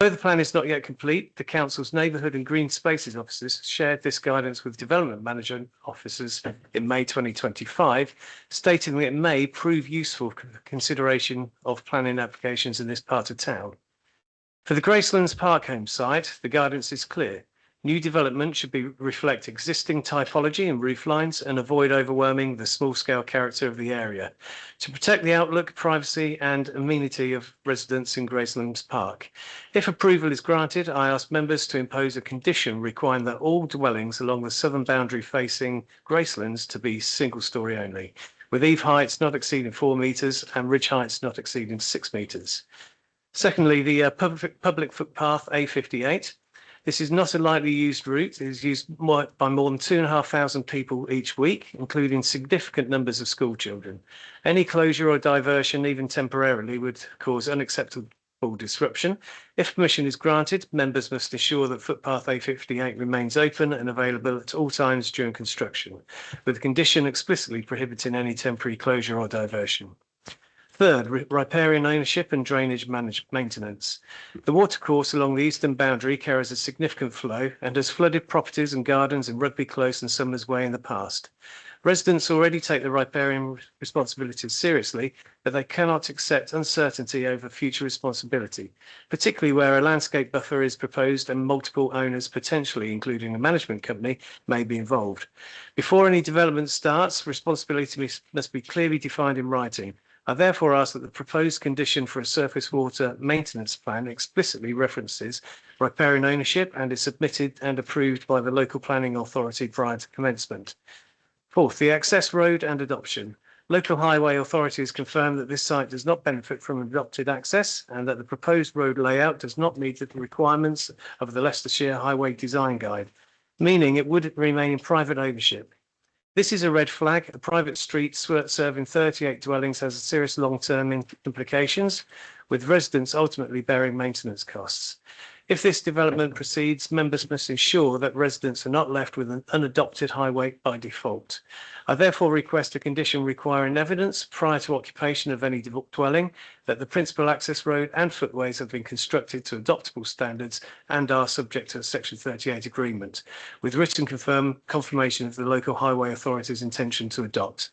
Though the plan is not yet complete, the Council's Neighbourhood and Green Spaces officers shared this guidance with Development Management officers in May 2025, stating that it may prove useful for consideration of planning applications in this part of town. For the Gracelands Parkhome site, the guidance is clear. New development should reflect existing typology and roof lines and avoid overwhelming the small-scale character of the area to protect the outlook, privacy and amenity of residents in Gracelands Park. If approval is granted, I ask members to impose a condition requiring that all dwellings along the southern boundary facing Gracelands to be single-storey only, with eave heights not exceeding 4 metres and ridge heights not exceeding 6 metres. Secondly, the public footpath A58. This is not a lightly used route. It is used by more than 2,500 people each week, including significant numbers of school children. Any closure or diversion, even temporarily, would cause unacceptable disruption. If permission is granted, members must ensure that footpath A58 remains open and available at all times during construction, with the condition explicitly prohibiting any temporary closure or diversion. Third, riparian ownership and drainage maintenance. The watercourse along the eastern boundary carries a significant flow and has flooded properties and gardens in Rugby Close and Summers Way in the past. Residents already take the riparian responsibilities seriously, but they cannot accept uncertainty over future responsibility, particularly where a landscape buffer is proposed and multiple owners, potentially including a management company, may be involved. Before any development starts, responsibility must be clearly defined in writing. I therefore ask that the proposed condition for a surface water maintenance plan explicitly references riparian ownership and is submitted and approved by the local planning authority prior to commencement. Fourth, the access road and adoption. Local highway authorities confirm that this site does not benefit from adopted access and that the proposed road layout does not meet the requirements of the Leicestershire Highway Design Guide, meaning it would remain in private ownership. This is a red flag. A private street serving 38 dwellings has serious long-term implications, with residents ultimately bearing maintenance costs. If this development proceeds, members must ensure that residents are not left with an unadopted highway by default. I therefore request a condition requiring evidence prior to occupation of any dwelling that the principal access road and footways have been constructed to adoptable standards and are subject to a Section 38 agreement, with written confirmation of the local highway authority's intention to adopt.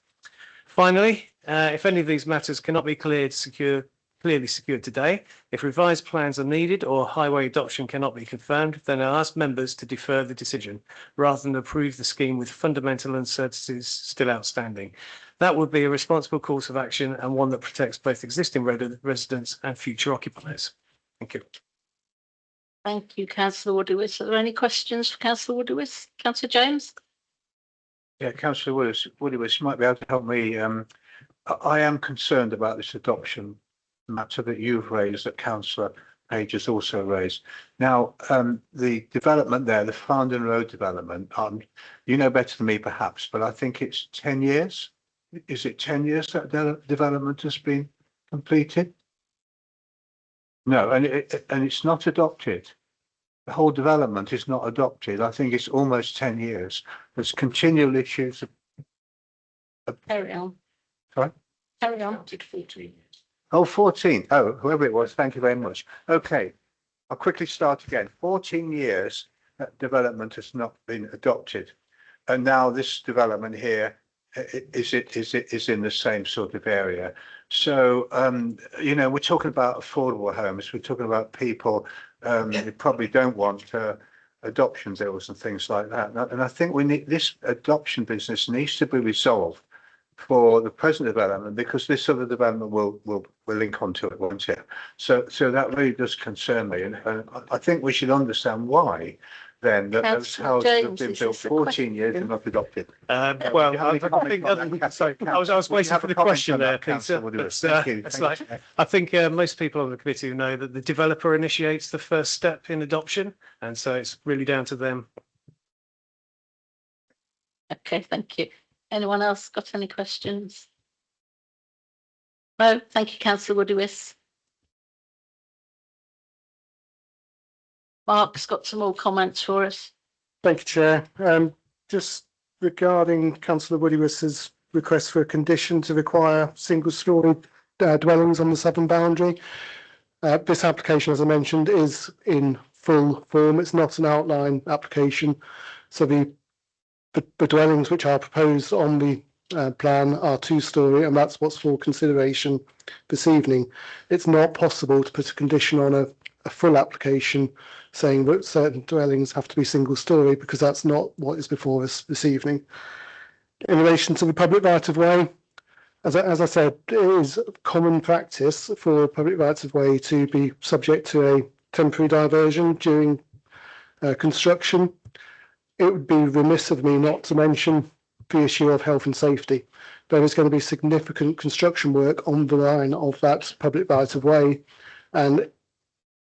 Finally, if any of these matters cannot be clearly secured today, if revised plans are needed or highway adoption cannot be confirmed, then I ask members to defer the decision rather than approve the scheme with fundamental uncertainties still outstanding. That would be a responsible course of action and one that protects both existing residents and future occupiers. Thank you. Thank you, Councillor Woodywis. Are there any questions for Councillor Woodywis? Councillor James? Yeah, Councillor Woodywis, you might be able to help me. I am concerned about this adoption matter that you've raised, that Councillor Page has also raised. Now, the development there, the Farndon Road development, you know better than me perhaps, but I think it's 10 years. Is it 10 years that development has been completed? No, and it's not adopted. The whole development is not adopted. I think it's almost 10 years. There's continual issues. Carry on. Sorry? Carry on. 14 years. Oh, 14. Oh, whoever it was, thank you very much. Okay, I'll quickly start again. 14 years that development has not been adopted. And now this development here is in the same sort of area. So, you know, we're talking about affordable homes. We're talking about people who probably don't want adoption deals and things like that. And I think we need this adoption business needs to be resolved for the present development, because this other development will link onto it, won't it? So that really does concern me, and I think we should understand why then that those houses have been built 14 years and not adopted. Well, I think sorry, I was waiting for the question there, Peter. I think most people on the committee know that the developer initiates the first step in adoption, and so it's really down to them. Okay, thank you. Anyone else got any questions? No, thank you, Councillor Woodywis. Mark's got some more comments for us. Thank you, Chair. Just regarding Councillor Woodywis's request for a condition to require single-storey dwellings on the southern boundary, This application, as I mentioned, is in full form. It's not an outline application. So the dwellings which are proposed on the plan are 2-storey, and that's what's for consideration this evening. It's not possible to put a condition on a full application saying that certain dwellings have to be 1-storey, because that's not what is before us this evening. In relation to the public right of way, as I said, it is common practice for public rights of way to be subject to a temporary diversion during construction. It would be remiss of me not to mention the issue of health and safety. There is going to be significant construction work on the line of that public right of way, and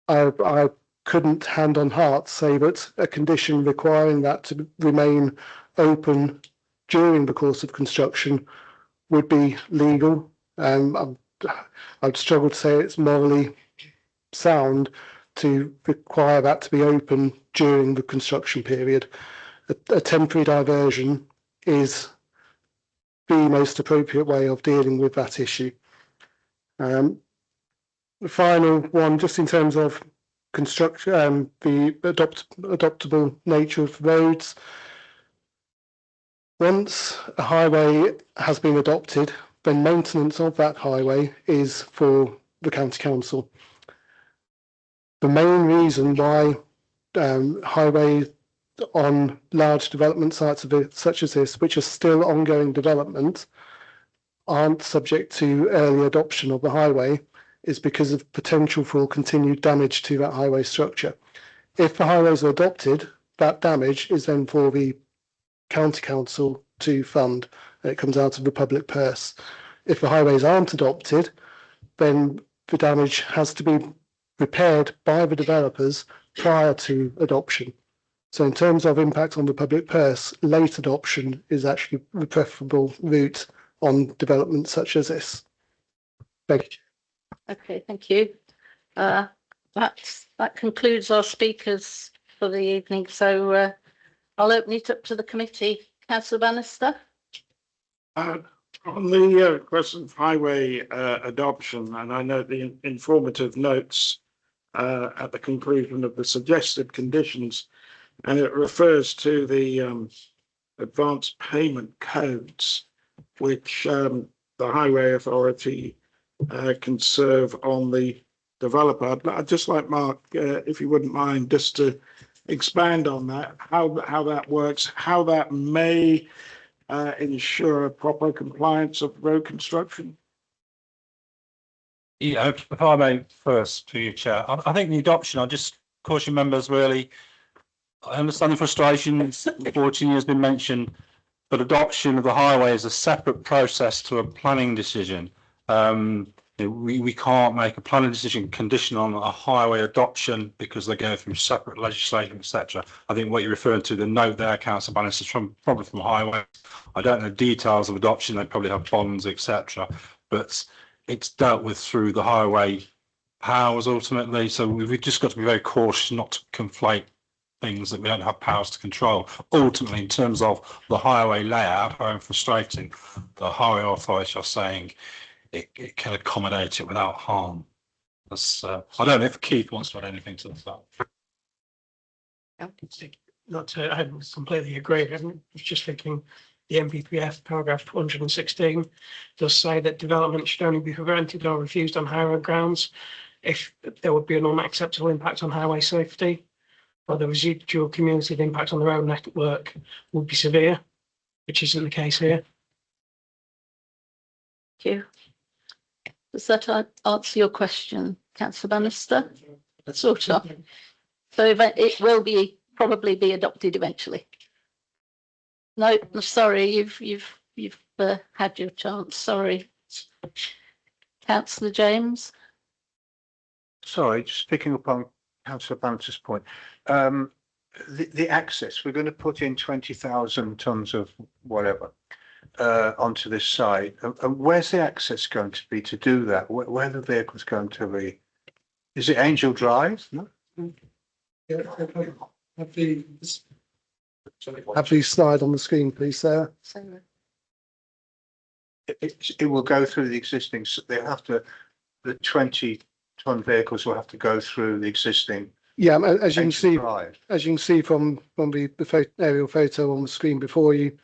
I couldn't hand on heart say that a condition requiring that to remain open during the course of construction would be legal. I'd struggle to say it's morally sound to require that to be open during the construction period. A temporary diversion is the most appropriate way of dealing with that issue. The final one, just in terms of construction, the adoptable nature of roads. Once a highway has been adopted, then maintenance of that highway is for the county council. The main reason why highways on large development sites such as this, which are still ongoing development, aren't subject to early adoption of the highway, is because of potential for continued damage to that highway structure. If the highways are adopted, that damage is then for the county council to fund. It comes out of the public purse. If the highways aren't adopted, then the damage has to be repaired by the developers prior to adoption. So in terms of impact on the public purse, late adoption is actually the preferable route on development such as this. Thank you. Okay, thank you. That concludes our speakers for the evening. So I'll open it up to the committee. Councillor Bannister. On the question of highway adoption, and I note the informative notes at the conclusion of the suggested conditions, and it refers to the advanced payment codes, which the Highway Authority can serve on the developer. I'd just like Mark, if you wouldn't mind, just to expand on that, how that works, how that may ensure proper compliance of road construction. Yeah, if I may first, to you, Chair, I think the adoption, I just caution members really, I understand the frustrations, 14 years been mentioned, but adoption of the highway is a separate process to a planning decision. We can't make a planning decision conditional on a highway adoption because they go through separate legislation, etc. I think what you're referring to, the note there, Councillor Bannister, is probably from highway. I don't know details of adoption, they probably have bonds, etc. But it's dealt with through the highway powers ultimately. So we've just got to be very cautious not to conflate things that we don't have powers to control. Ultimately, in terms of the highway layout, very frustrating, the highway authority are saying it can accommodate it without harm. That's, I don't know if Keith wants to add anything to that. I completely agree. I was just thinking the MPPF paragraph 216 does say that development should only be prevented or refused on highway grounds if there would be an unacceptable impact on highway safety, or the residual cumulative impact on the road network would be severe, which isn't the case here. Thank you. Does that answer your question, Councillor Bannister? Sort of. So it will probably be adopted eventually. No, sorry, you've had your chance. Sorry, Councillor James. Sorry, just picking up on Councillor Bannister's point. The access, we're going to put in 20,000 tonnes of whatever onto this site. And where's the access going to be to do that? Where the vehicle's going to be? Is it Angel Drive? No? Yeah, have the slide on the screen, please, Sarah. It will go through the existing, they have to, the 20 ton vehicles will have to go through the existing Yeah, as you can ancient see, drive. as you can see from the aerial photo on the screen before you,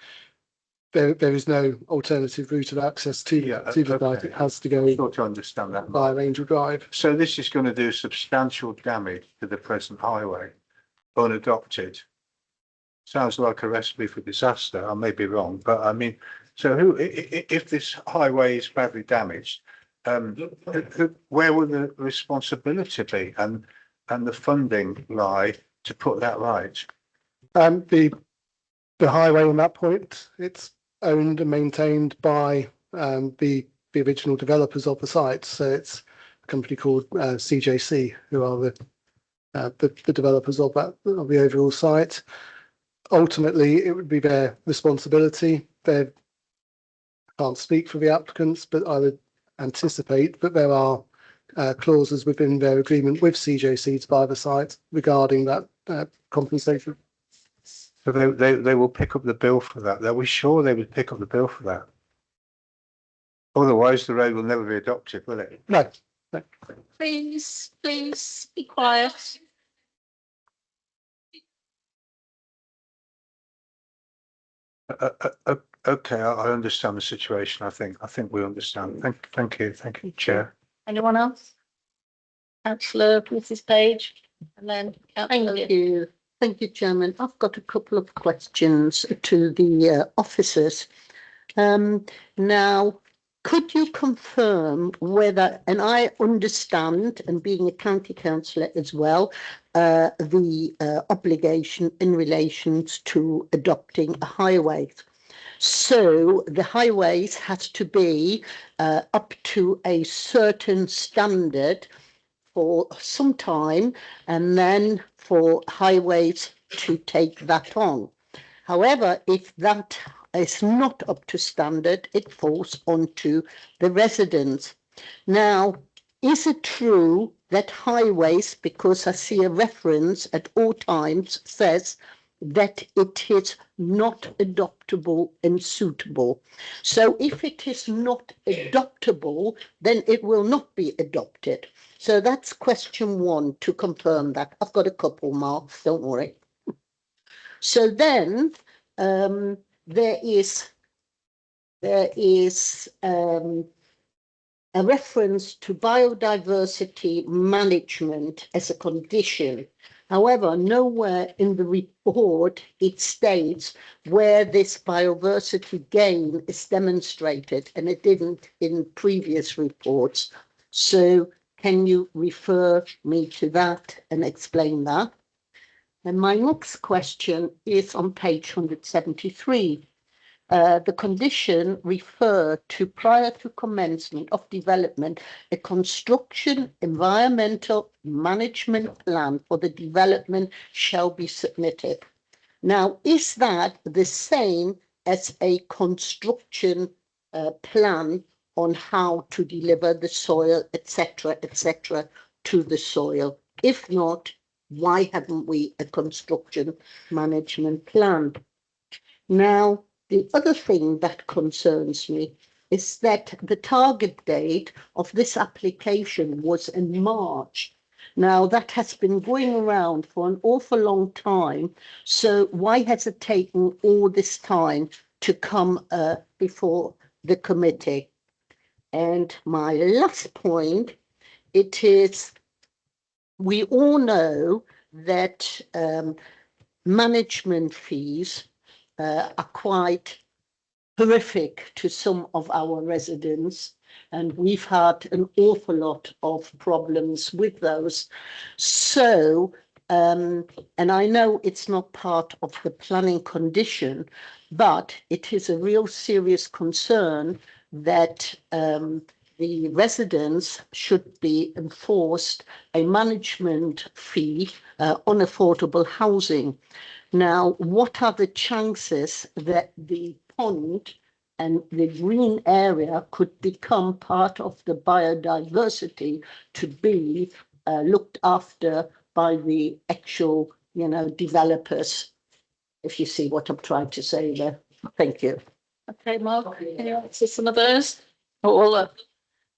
there is no alternative route of access to Yeah, the site. okay. It has to go I thought to understand that. via Angel Drive. So this is going to do substantial damage to the present highway, unadopted. Sounds like a recipe for disaster. I may be wrong, but I mean, so if this highway is badly damaged, where will the responsibility be and the funding lie to put that right? The highway on that point, it's owned and maintained by the original developers of the site. So it's a company called CJC, who are the developers of the overall site. Ultimately, it would be their responsibility. They can't speak for the applicants, but I would anticipate that there are clauses within their agreement with CJC to buy the site regarding that compensation. So they will pick up the bill for that. Are we sure they would pick up the bill for that? Otherwise, the road will never be adopted, will it? No. Please be quiet. Okay, I understand the situation. I think we understand. Thank you, Chair. Anyone else? Councillor Mrs Page, and then Councillor. Thank you. Thank you, Chairman. I've got a couple of questions to the officers. Now, could you confirm whether, and I understand, and being a county councillor as well, the obligation in relation to adopting a highway. So the highways has to be up to a certain standard for some time, and then for highways to take that on. However, if that is not up to standard, it falls onto the residents. Now, is it true that highways, because I see a reference at all times, says that it is not adoptable and suitable? So if it is not adoptable, then it will not be adopted. So that's question one, to confirm that. I've got a couple, Mark, don't worry. So then there is a reference to biodiversity management as a condition. However, nowhere in the report it states where this biodiversity gain is demonstrated, and it didn't in previous reports. So can you refer me to that and explain that? And my next question is on page 173. The condition refer to prior to commencement of development, a construction environmental management plan for the development shall be submitted. Now, is that the same as a construction plan on how to deliver the soil, etc., to the soil? If not, why haven't we a construction management plan? Now, the other thing that concerns me is that the target date of this application was in March. Now, that has been going around for an awful long time. So why has it taken all this time to come before the committee? And my last point, it is, we all know that management fees are quite horrific to some of our residents, and we've had an awful lot of problems with those. So, and I know it's not part of the planning condition, but it is a real serious concern that the residents should be enforced a management fee on affordable housing. Now, what are the chances that the pond and the green area could become part of the biodiversity to be looked after by the actual, developers? If you see what I'm trying to say there. Thank you. Okay, Mark, can you answer some of those? Or all of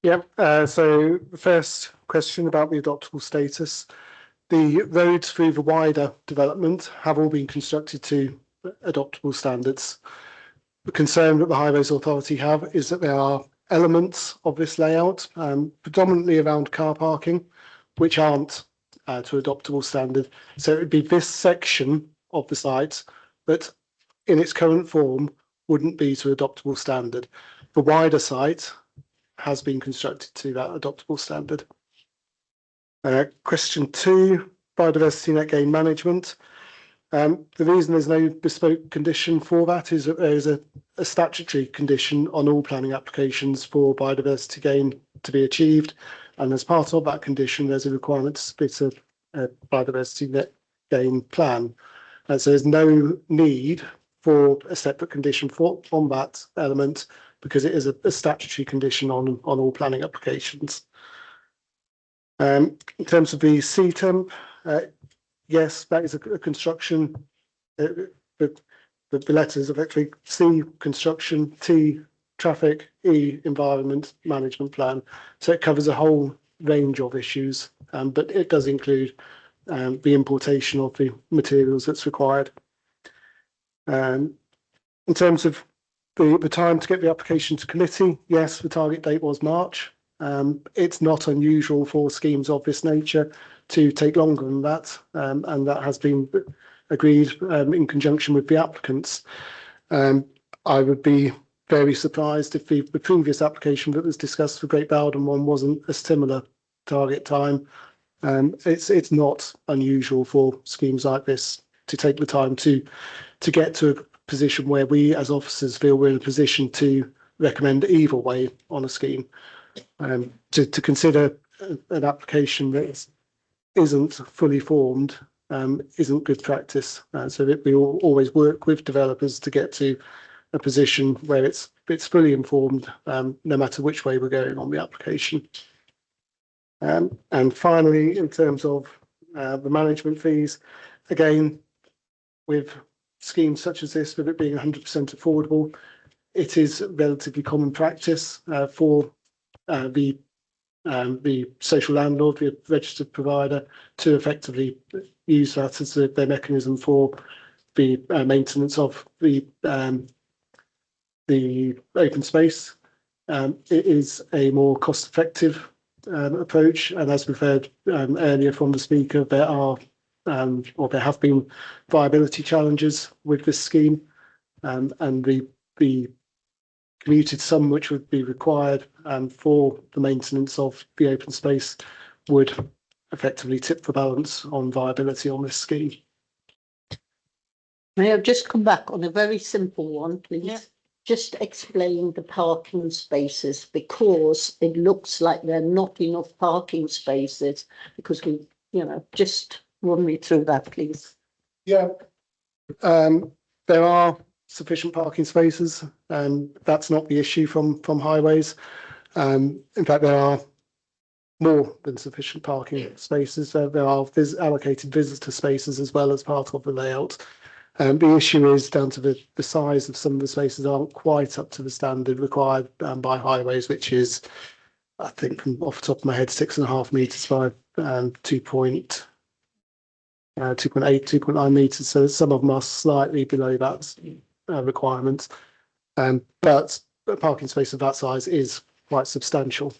Yeah, so the first question about the adoptable status. The roads through the wider development have all been constructed to adoptable standards. The concern that the Highways Authority have is that there are elements of this layout, predominantly around car parking, which aren't to adoptable standard. So it would be this section of the site that in its current form wouldn't be to adoptable standard. The wider site has been constructed to that adoptable standard. Question 2, biodiversity net gain management. The reason there's no bespoke condition for that is that there is a statutory condition on all planning applications for biodiversity gain to be achieved. And as part of that condition, there's a requirement to split a biodiversity net gain plan. So there's no need for a separate condition on that element because it is a statutory condition on all planning applications. In terms of the CTEMP, yes, that is a construction. The letters effectively C construction, T traffic, E environment management plan. So it covers a whole range of issues, but it does include the importation of the materials that's required. In terms of the time to get the application to committee, yes, the target date was March. It's not unusual for schemes of this nature to take longer than that, and that has been agreed in conjunction with the applicants. I would be very surprised if the previous application that was discussed for Great Bowden one wasn't a similar target time. It's not unusual for schemes like this to take the time to get to a position where we as officers feel we're in a position to recommend either way on a scheme. To consider an application that isn't fully formed isn't good practice. So that we always work with developers to get to a position where it's fully informed, no matter which way we're going on the application. And finally, in terms of the management fees, again, with schemes such as this, with it being 100% affordable, it is relatively common practice for the social landlord, the registered provider, to effectively use that as their mechanism for the maintenance of the open space. It is a more cost-effective approach, and as we've heard earlier from the speaker, there are or there have been viability challenges with this scheme, and the commuted sum which would be required for the maintenance of the open space would effectively tip the balance on viability on this scheme. May I just come back on a very simple one, please? Yeah. Just explain the parking spaces, because it looks like there are not enough parking spaces, because we, just run me through that, please. Yeah. There are sufficient parking spaces, and that's not the issue from highways. In fact, there are more than sufficient parking spaces. There are allocated visitor spaces as well as part of the layout. The issue is down to the size of some of the spaces aren't quite up to the standard required by highways, which is, I think, from off the top of my head, 6.5 metres by 2.8, 2.9 metres. So some of them are slightly below that requirement. But a parking space of that size is quite substantial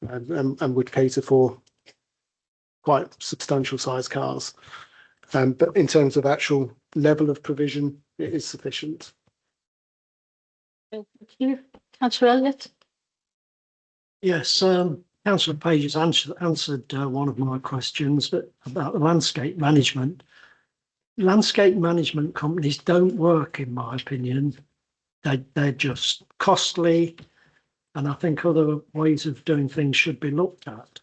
and would cater for quite substantial size cars. But in terms of actual level of provision, it is sufficient. Thank you. Councillor Elliott? Yes, Councillor Page has answered one of my questions, but about the landscape management. Landscape management companies don't work, in my opinion. They're just costly, and I think other ways of doing things should be looked at.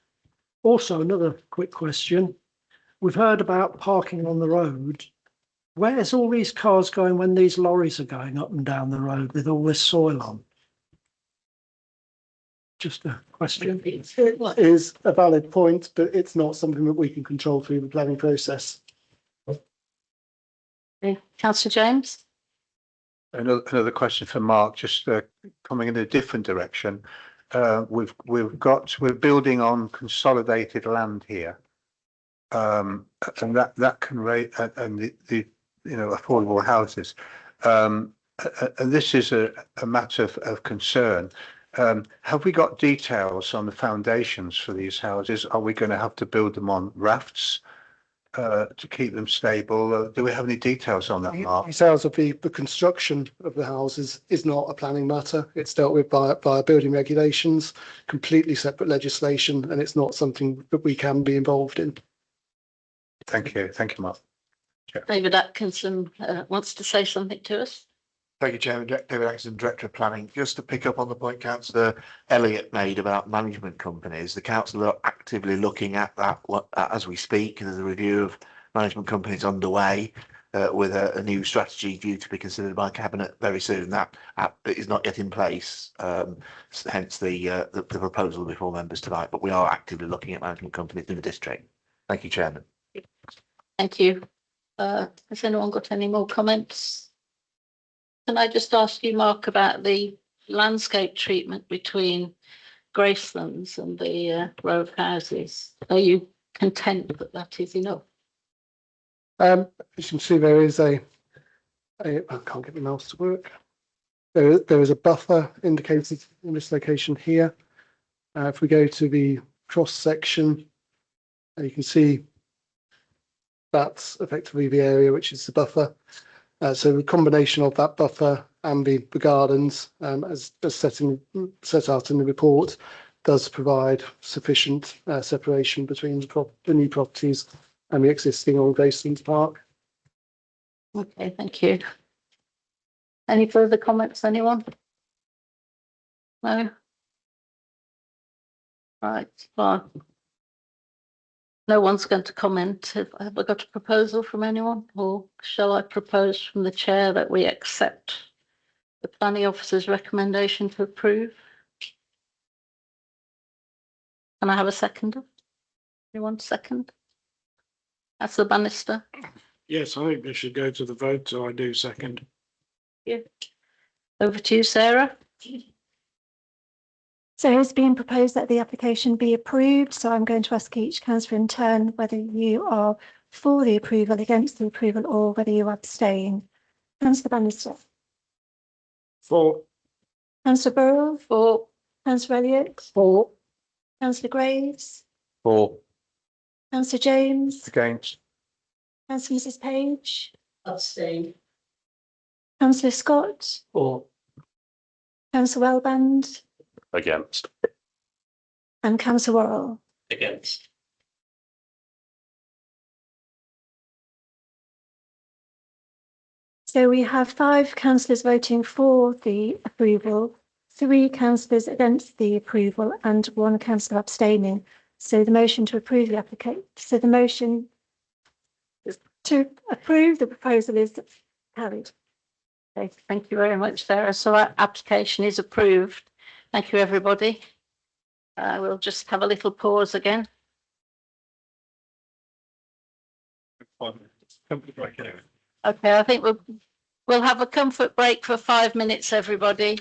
Also, another quick question. We've heard about parking on the road. Where's all these cars going when these lorries are going up and down the road with all this soil on? Just a question. It is a valid point, but it's not something that we can control through the planning process. Okay. Councillor James? Another question for Mark, just coming in a different direction. we're building on consolidated land here. And that can rate, and the, you know, affordable houses. And this is a matter of concern. Have we got details on the foundations for these houses? Are we going to have to build them on rafts to keep them stable? Do we have any details on that, Mark? Details of the construction of the houses is not a planning matter. It's dealt with by building regulations, completely separate legislation, and it's not something that we can be involved in. Thank you, Mark. David Atkinson wants to say something to us. Thank you, Chairman. David Atkinson, Director of Planning. Just to pick up on the point Councillor Elliott made about management companies, the council are actively looking at that as we speak. There's a review of management companies underway with a new strategy due to be considered by Cabinet very soon. That is not yet in place, hence the proposal before members tonight. But we are actively looking at management companies in the district. Thank you, Chairman. Thank you. Has anyone got any more comments? Can I just ask you, Mark, about the landscape treatment between Gracelands and the row of houses? Are you content that that is enough? As you can see, there is I can't get the mouse to work. There is a buffer indicated in this location here. If we go to the cross section, you can see that's effectively the area which is the buffer. So the combination of that buffer and the gardens, as set out in the report, does provide sufficient separation between the new properties and the existing Old Gracelands Park. Okay, thank you. Any further comments, anyone? No? Right, fine. No one's going to comment. Have I got a proposal from anyone, or shall I propose from the chair that we accept the planning officer's recommendation to approve? Can I have a seconder? Anyone second? Councillor Bannister? Yes, I think they should go to the vote, so I do second. Over to you, Sarah. So it's been proposed that the application be approved. So I'm going to ask each councillor in turn whether you are for the approval, against the approval, or whether you abstain. Councillor Bannister. For. Councillor Burrell. For. Councillor Elliott. For. Councillor Graves. For. Councillor James. Against. Councillor Mrs Page. Abstain. Councillor Scott. For. Councillor Wellband. Against. And Councillor Worrell. Against. So we have 5 councillors voting for the approval, 3 councillors against the approval, and 1 councillor abstaining. So the motion to approve the application. So the motion to approve the proposal is carried. Okay, thank you very much, Sarah. So our application is approved. Thank you, everybody. We'll just have a little pause again. Okay, I think we'll have a comfort break for 5 minutes, everybody.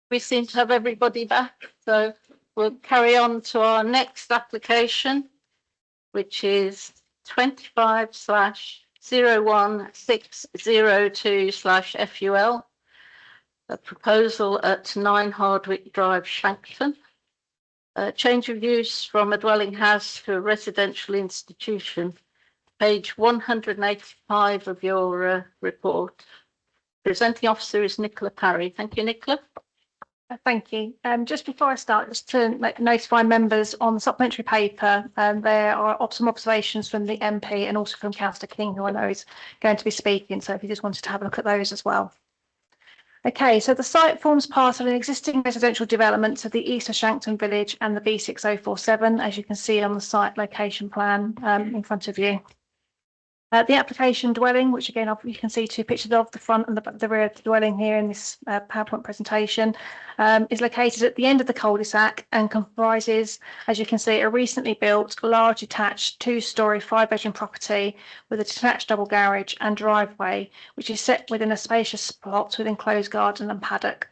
We seem to have everybody back, so we'll carry on to our next application, which is 25/01602/FUL. A proposal at 9 Hardwick Drive, Shankton. Change of use from a dwelling house to a residential institution. Page 185 of your report. Presenting officer is Nicola Parry. Thank you, Nicola. Thank you. Just before I start, just to notify members on the supplementary paper, there are some observations from the MP and also from Councillor King, who I know is going to be speaking. So if you just wanted to have a look at those as well. Okay, so the site forms part of an existing residential development of the east of Shankton Village and the B6047, as you can see on the site location plan in front of you. The application dwelling, which again you can see two pictures of the front and the rear of the dwelling here in this PowerPoint presentation, is located at the end of the cul-de-sac and comprises, as you can see, a recently built, large detached 2-storey 5-bedroom property with a detached double garage and driveway, which is set within a spacious plot with enclosed garden and paddock.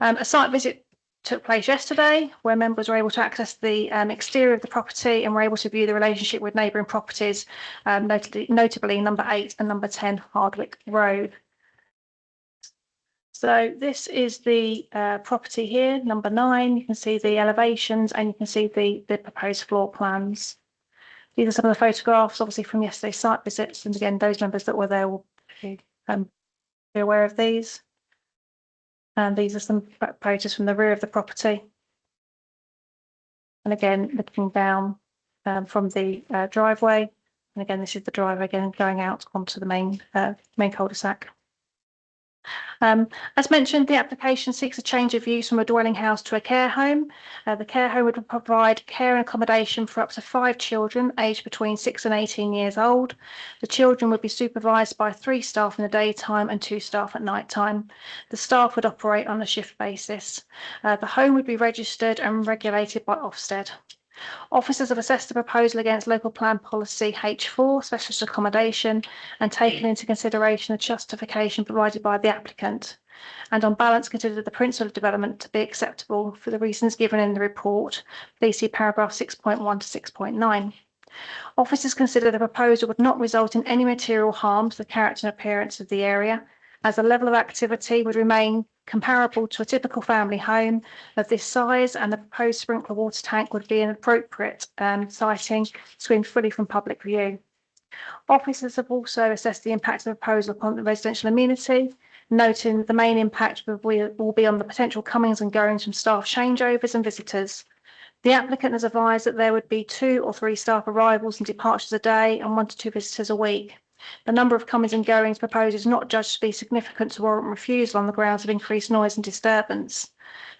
A site visit took place yesterday, where members were able to access the exterior of the property and were able to view the relationship with neighbouring properties, notably number 8 and number 10 Hardwick Road. So this is the property here, number 9. You can see the elevations and you can see the proposed floor plans. These are some of the photographs, obviously from yesterday's site visits, and again, those members that were there will be aware of these. And these are some photos from the rear of the property. And again, looking down from the driveway. And again, this is the driveway again going out onto the main cul-de-sac. As mentioned, the application seeks a change of use from a dwelling house to a care home. The care home would provide care and accommodation for up to 5 children aged between 6 and 18 years old. The children would be supervised by 3 staff in the daytime and 2 staff at night time. The staff would operate on a shift basis. The home would be registered and regulated by Ofsted. Officers have assessed the proposal against local plan policy H4, specialist accommodation, and taken into consideration the justification provided by the applicant, and on balance considered the principle of development to be acceptable for the reasons given in the report. Please see paragraph 6.1 to 6.9. Officers consider the proposal would not result in any material harm to the character and appearance of the area, as the level of activity would remain comparable to a typical family home of this size, and the proposed sprinkler water tank would be an appropriate siting screened fully from public view. Officers have also assessed the impact of the proposal upon the residential amenity, noting the main impact will be on the potential comings and goings from staff changeovers and visitors. The applicant has advised that there would be 2 or 3 staff arrivals and departures a day and 1 to 2 visitors a week. The number of comings and goings proposed is not judged to be significant to warrant refusal on the grounds of increased noise and disturbance.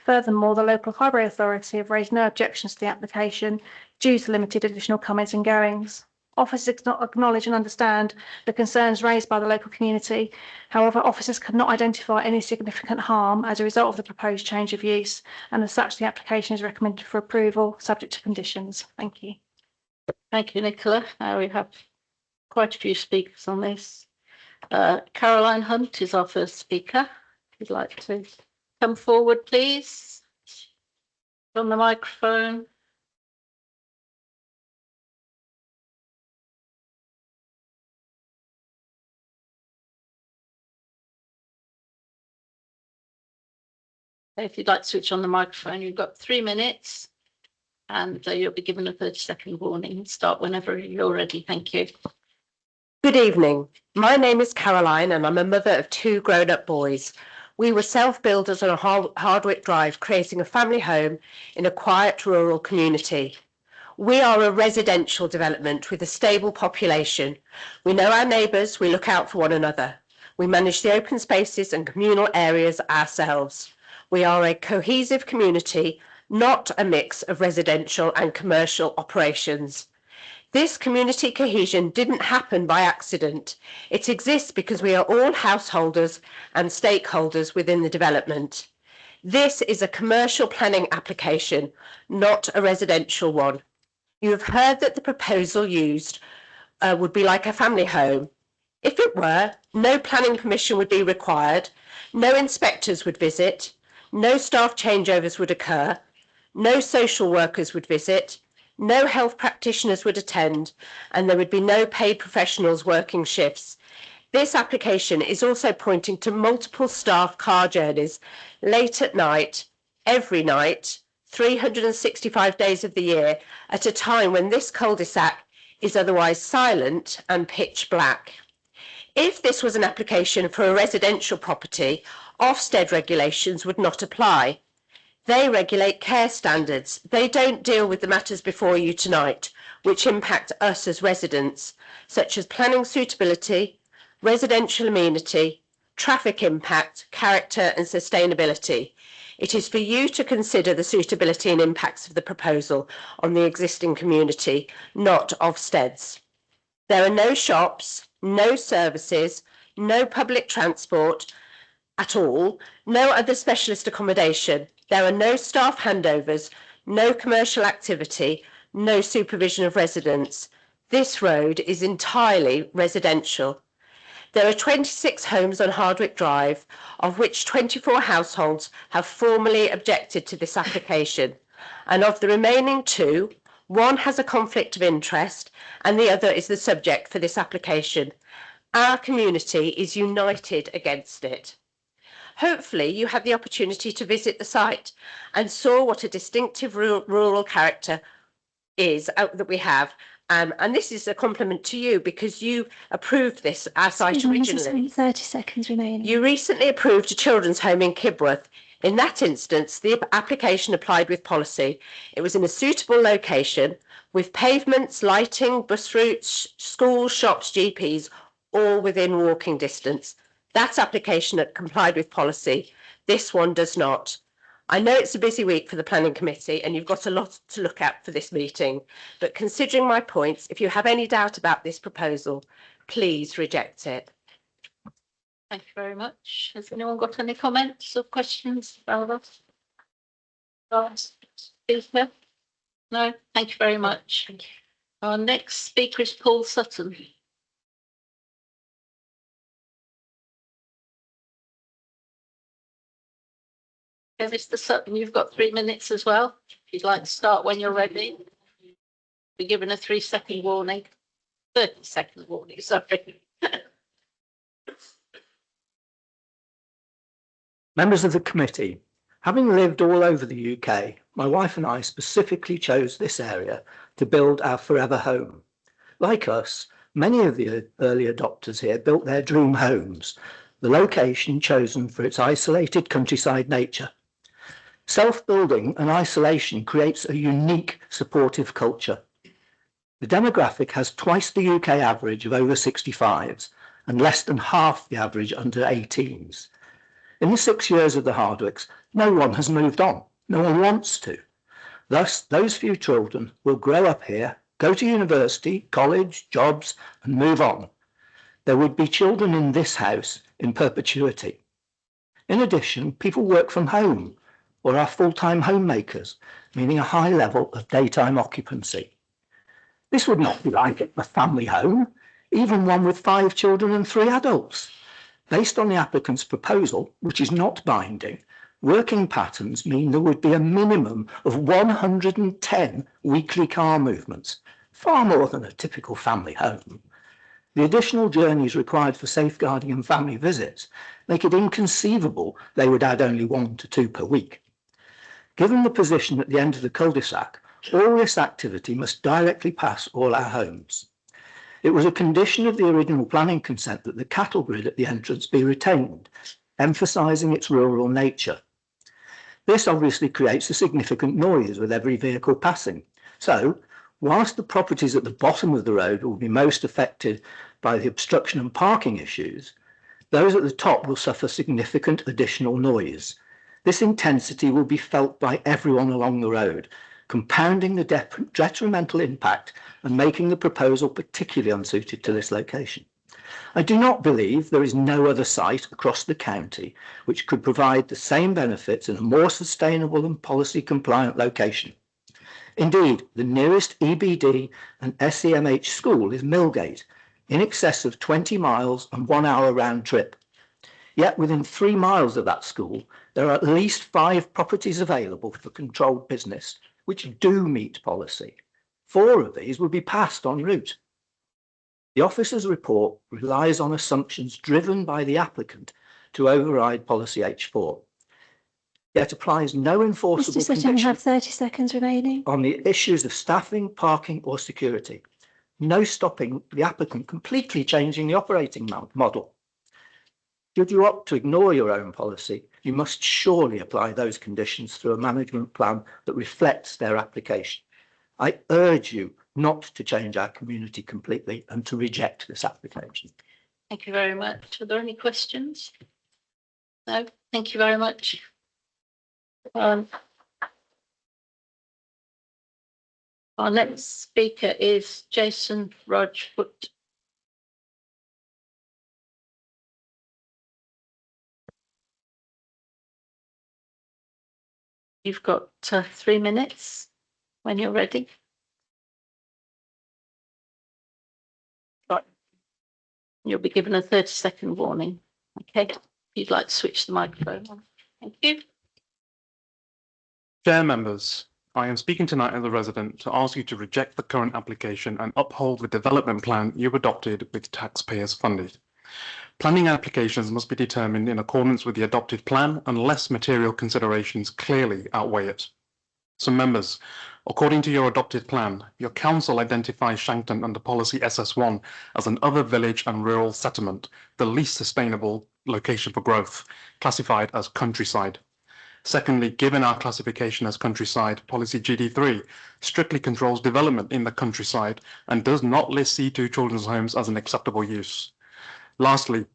Furthermore, the local highway authority have raised no objections to the application due to limited additional comings and goings. Officers acknowledge and understand the concerns raised by the local community. However, officers could not identify any significant harm as a result of the proposed change of use, and as such, the application is recommended for approval, subject to conditions. Thank you. Thank you, Nicola. We have quite a few speakers on this. Caroline Hunt is our first speaker. If you'd like to come forward, please, on the microphone. If you'd like to switch on the microphone, you've got 3 minutes, and you'll be given a 30-second warning. Start whenever you're ready. Thank you. Good evening. My name is Caroline and I'm a mother of 2 grown-up boys. We were self-builders on Hardwick Drive, creating a family home in a quiet rural community. We are a residential development with a stable population. We know our neighbours, we look out for one another. We manage the open spaces and communal areas ourselves. We are a cohesive community, not a mix of residential and commercial operations. This community cohesion didn't happen by accident. It exists because we are all householders and stakeholders within the development. This is a commercial planning application, not a residential one. You have heard that the proposal used would be like a family home. If it were, no planning permission would be required, no inspectors would visit, no staff changeovers would occur, no social workers would visit, no health practitioners would attend, and there would be no paid professionals working shifts. This application is also pointing to multiple staff car journeys late at night, every night, 365 days of the year, at a time when this cul-de-sac is otherwise silent and pitch black. If this was an application for a residential property, Ofsted regulations would not apply. They regulate care standards. They don't deal with the matters before you tonight, which impact us as residents, such as planning suitability, residential amenity, traffic impact, character and sustainability. It is for you to consider the suitability and impacts of the proposal on the existing community, not Ofsted's. There are no shops, no services, no public transport at all, no other specialist accommodation. There are no staff handovers, no commercial activity, no supervision of residents. This road is entirely residential. There are 26 homes on Hardwick Drive, of which 24 households have formally objected to this application. And of the remaining 2, one has a conflict of interest and the other is the subject for this application. Our community is united against it. Hopefully you had the opportunity to visit the site and saw what a distinctive rural character is that we have. And this is a compliment to you because you approved this our site originally. 30 seconds remaining. You recently approved a children's home in Kibworth. In that instance, the application applied with policy. It was in a suitable location with pavements, lighting, bus routes, schools, shops, GPs, all within walking distance. That application complied with policy. This one does not. I know it's a busy week for the planning committee and you've got a lot to look at for this meeting, but considering my points, if you have any doubt about this proposal, please reject it. Thank you very much. Has anyone got any comments or questions about that? Speaker? No, thank you very much. Our next speaker is Paul Sutton. Okay, Mr. Sutton, you've got 3 minutes as well. If you'd like to start when you're ready. Be given a 3-second warning. 30-second warning, sorry. Members of the committee, having lived all over the UK, my wife and I specifically chose this area to build our forever home. Like us, many of the early adopters here built their dream homes, the location chosen for its isolated countryside nature. Self-building and isolation creates a unique supportive culture. The demographic has twice the UK average of over 65s and less than half the average under 18s. In the 6 years of the Hardwicks, no one has moved on. No one wants to. Thus, those few children will grow up here, go to university, college, jobs, and move on. There would be children in this house in perpetuity. In addition, people work from home or are full-time homemakers, meaning a high level of daytime occupancy. This would not be like a family home, even one with 5 children and 3 adults. Based on the applicant's proposal, which is not binding, working patterns mean there would be a minimum of 110 weekly car movements, far more than a typical family home. The additional journeys required for safeguarding and family visits make it inconceivable they would add only 1 to 2 per week. Given the position at the end of the cul-de-sac, all this activity must directly pass all our homes. It was a condition of the original planning consent that the cattle grid at the entrance be retained, emphasising its rural nature. This obviously creates a significant noise with every vehicle passing. So, whilst the properties at the bottom of the road will be most affected by the obstruction and parking issues, those at the top will suffer significant additional noise. This intensity will be felt by everyone along the road, compounding the detrimental impact and making the proposal particularly unsuited to this location. I do not believe there is no other site across the county which could provide the same benefits in a more sustainable and policy compliant location. Indeed, the nearest EBD and SEMH school is Millgate, in excess of 20 miles and 1 hour round trip. Yet within 3 miles of that school, There are at least 5 properties available for controlled business which do meet policy. 4 of these will be passed en route. The officer's report relies on assumptions driven by the applicant to override policy H4, yet applies no enforceable Mr Sutton, we condition have 30 seconds remaining. on the issues of staffing, parking or security. No stopping the applicant completely changing the operating model. Should you opt to ignore your own policy, you must surely apply those conditions through a management plan that reflects their application. I urge you not to change our community completely and to reject this application. Thank you very much. Are there any questions? No, thank you very much. Our next speaker is Jason Rajput. You've got 3 minutes when you're ready. Right. You'll be given a 30-second warning. Okay, if you'd like to switch the microphone on. Thank you. Chair members, I am speaking tonight as a resident to ask you to reject the current application and uphold the development plan you adopted with taxpayers funded. Planning applications must be determined in accordance with the adopted plan unless material considerations clearly outweigh it. So members, according to your adopted plan, your council identifies Shankton under policy SS1 as an other village and rural settlement, the least sustainable location for growth, classified as countryside. Secondly, given our classification as countryside, policy GD3 strictly controls development in the countryside and does not list C2 children's homes as an acceptable use. Lastly,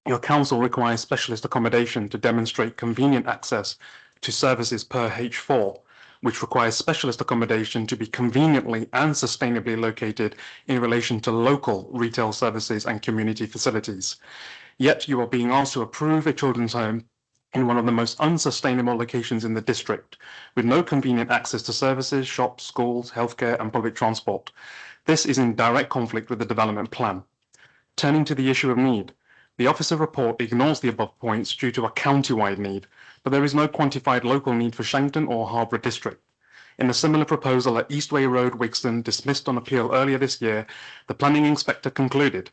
your council requires specialist accommodation to demonstrate convenient access to services per H4, which requires specialist accommodation to be conveniently and sustainably located in relation to local retail services and community facilities. Yet you are being asked to approve a children's home in one of the most unsustainable locations in the district, with no convenient access to services, shops, schools, healthcare and public transport. This is in direct conflict with the development plan. Turning to the issue of need, the officer report ignores the above points due to a county-wide need, but there is no quantified local need for Shankton or Harborough District. In a similar proposal at Eastway Road, Wigston, dismissed on appeal earlier this year, the planning inspector concluded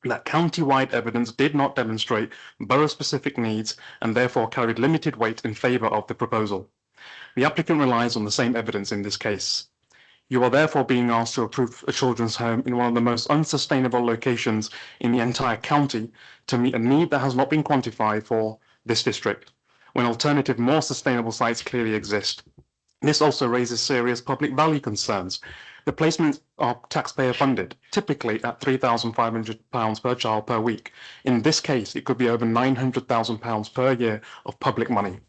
that county-wide evidence did not demonstrate borough-specific needs and therefore carried limited weight in favour of the proposal. The applicant relies on the same evidence in this case. You are therefore being asked to approve a children's home in one of the most unsustainable locations in the entire county to meet a need that has not been quantified for this district, when alternative, more sustainable sites clearly exist. This also raises serious public value concerns. The placements are taxpayer funded, typically at £3,500 per child per week. In this case, it could be over £900,000 per year of public money.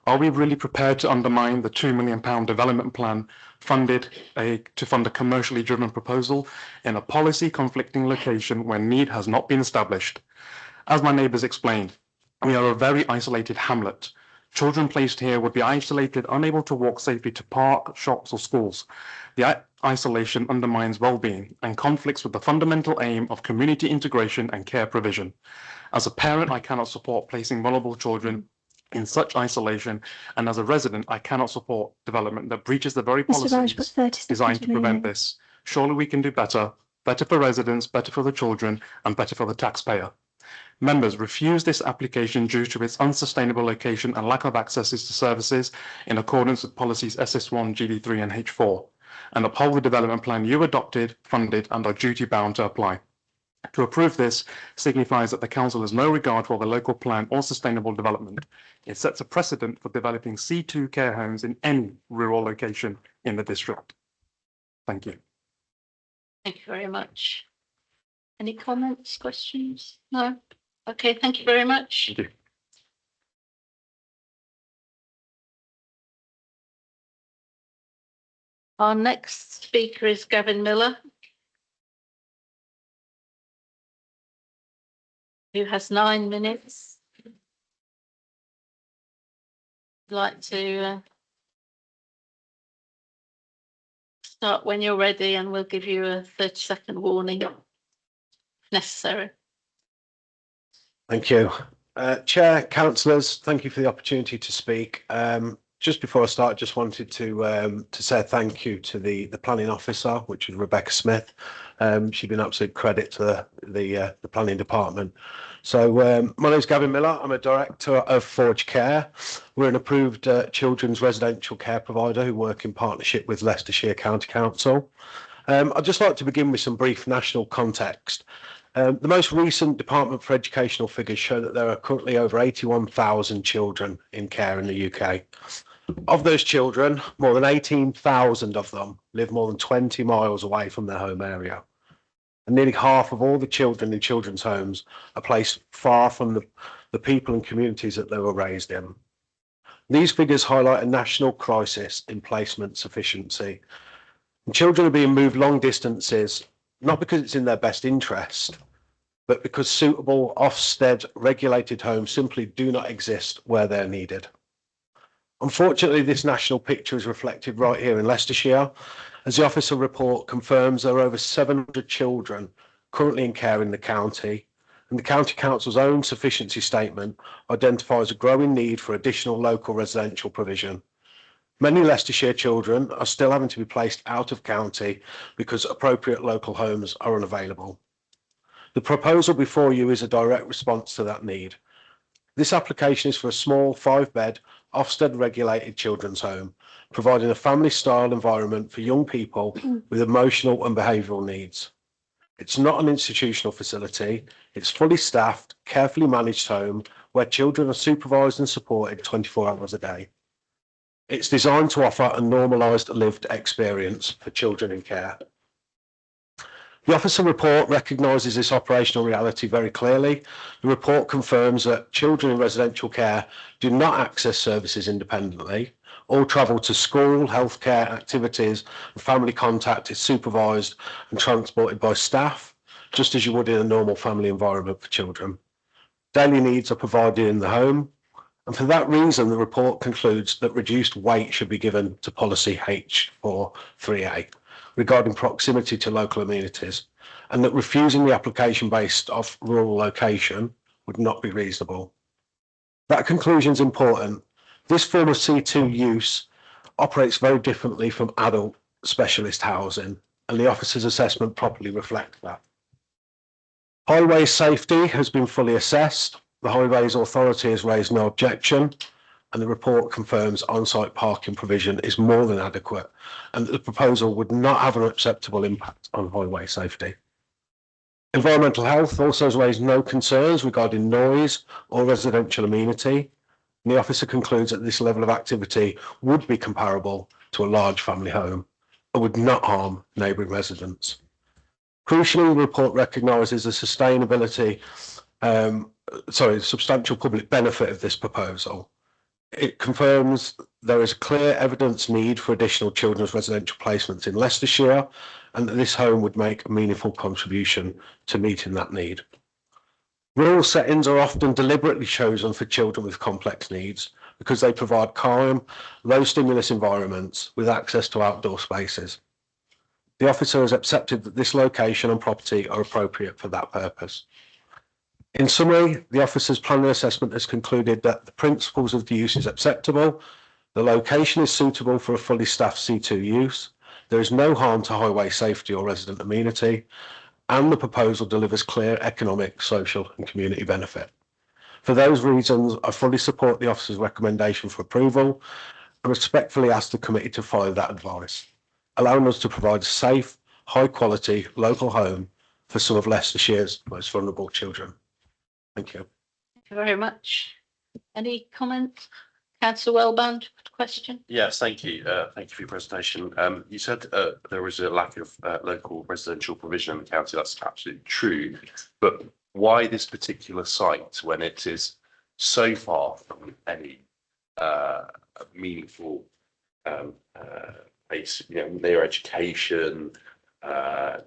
Are we really prepared to undermine the £2 million development plan funded to fund a commercially driven proposal in a policy conflicting location where need has not been established? As my neighbours explained, we are a very isolated hamlet. Children placed here would be isolated, unable to walk safely to park, shops or schools. The isolation undermines well-being and conflicts with the fundamental aim of community integration and care provision. As a parent, I cannot support placing vulnerable children in such isolation, and as a resident, I cannot support development that breaches the very policies designed to prevent this. Surely we can do better, better for residents, better for the children, and better for the taxpayer. Members refuse this application due to its unsustainable location and lack of access to services in accordance with policies SS1, GD3 and H4, and uphold the development plan you adopted, funded, and are duty bound to apply. To approve this signifies that the council has no regard for the local plan or sustainable development. It sets a precedent for developing C2 care homes in any rural location in the district. Thank you. Thank you very much. Any comments, questions? No? Okay, thank you very much. Thank you. Our next speaker is Gavin Miller, who has 9 minutes. I'd like to start when you're ready and we'll give you a 30-second warning if necessary. Thank you. Chair, councillors, thank you for the opportunity to speak. Just before I start, just wanted to say thank you to the planning officer, which is Rebecca Smith. She's been absolute credit to the planning department. So my name is Gavin Miller. I'm a director of Forge Care. We're an approved children's residential care provider who work in partnership with Leicestershire County Council. I'd just like to begin with some brief national context. The most recent Department for Educational figures show that there are currently over 81,000 children in care in the UK. Of those children, more than 18,000 of them live more than 20 miles away from their home area. And nearly half of all the children in children's homes are placed far from the people and communities that they were raised in. These figures highlight a national crisis in placement sufficiency. And children are being moved long distances, not because it's in their best interest, but because suitable Ofsted regulated homes simply do not exist where they're needed. Unfortunately, this national picture is reflected right here in Leicestershire, as the officer report confirms there are over 700 children currently in care in the county, and the County Council's own sufficiency statement identifies a growing need for additional local residential provision. Many Leicestershire children are still having to be placed out of county because appropriate local homes are unavailable. The proposal before you is a direct response to that need. This application is for a small 5-bed Ofsted regulated children's home, providing a family style environment for young people with emotional and behavioural needs. It's not an institutional facility, it's fully staffed, carefully managed home where children are supervised and supported 24 hours a day. It's designed to offer a normalised lived experience for children in care. The officer report recognises this operational reality very clearly. The report confirms that children in residential care do not access services independently. All travel to school, healthcare activities, and family contact is supervised and transported by staff, just as you would in a normal family environment for children. Daily needs are provided in the home, and for that reason, the report concludes that reduced weight should be given to policy H43A regarding proximity to local amenities, and that refusing the application based off rural location would not be reasonable. That conclusion is important. This form of C2 use operates very differently from adult specialist housing, and the officer's assessment properly reflects that. Highway safety has been fully assessed. The Highways Authority has raised no objection, and the report confirms on-site parking provision is more than adequate, and that the proposal would not have an acceptable impact on highway safety. Environmental health also has raised no concerns regarding noise or residential amenity, and the officer concludes that this level of activity would be comparable to a large family home and would not harm neighbouring residents. Crucially, the report recognises the substantial public benefit of this proposal. It confirms there is clear evidence need for additional children's residential placements in Leicestershire, and that this home would make a meaningful contribution to meeting that need. Rural settings are often deliberately chosen for children with complex needs because they provide calm, low stimulus environments with access to outdoor spaces. The officer has accepted that this location and property are appropriate for that purpose. In summary, the officer's planning assessment has concluded that the principles of the use is acceptable, the location is suitable for a fully staffed C2 use, there is no harm to highway safety or resident amenity, and the proposal delivers clear economic, social and community benefit. For those reasons, I fully support the officer's recommendation for approval and respectfully ask the committee to follow that advice, allowing us to provide a safe, high quality local home for some of Leicestershire's most vulnerable children. Thank you. Thank you very much. Any comments? Councillor Wellband, question? Yes, thank you. Thank you for your presentation. You said there was a lack of local residential provision in the county. That's absolutely true. But why this particular site when it is so far from any meaningful place, near education,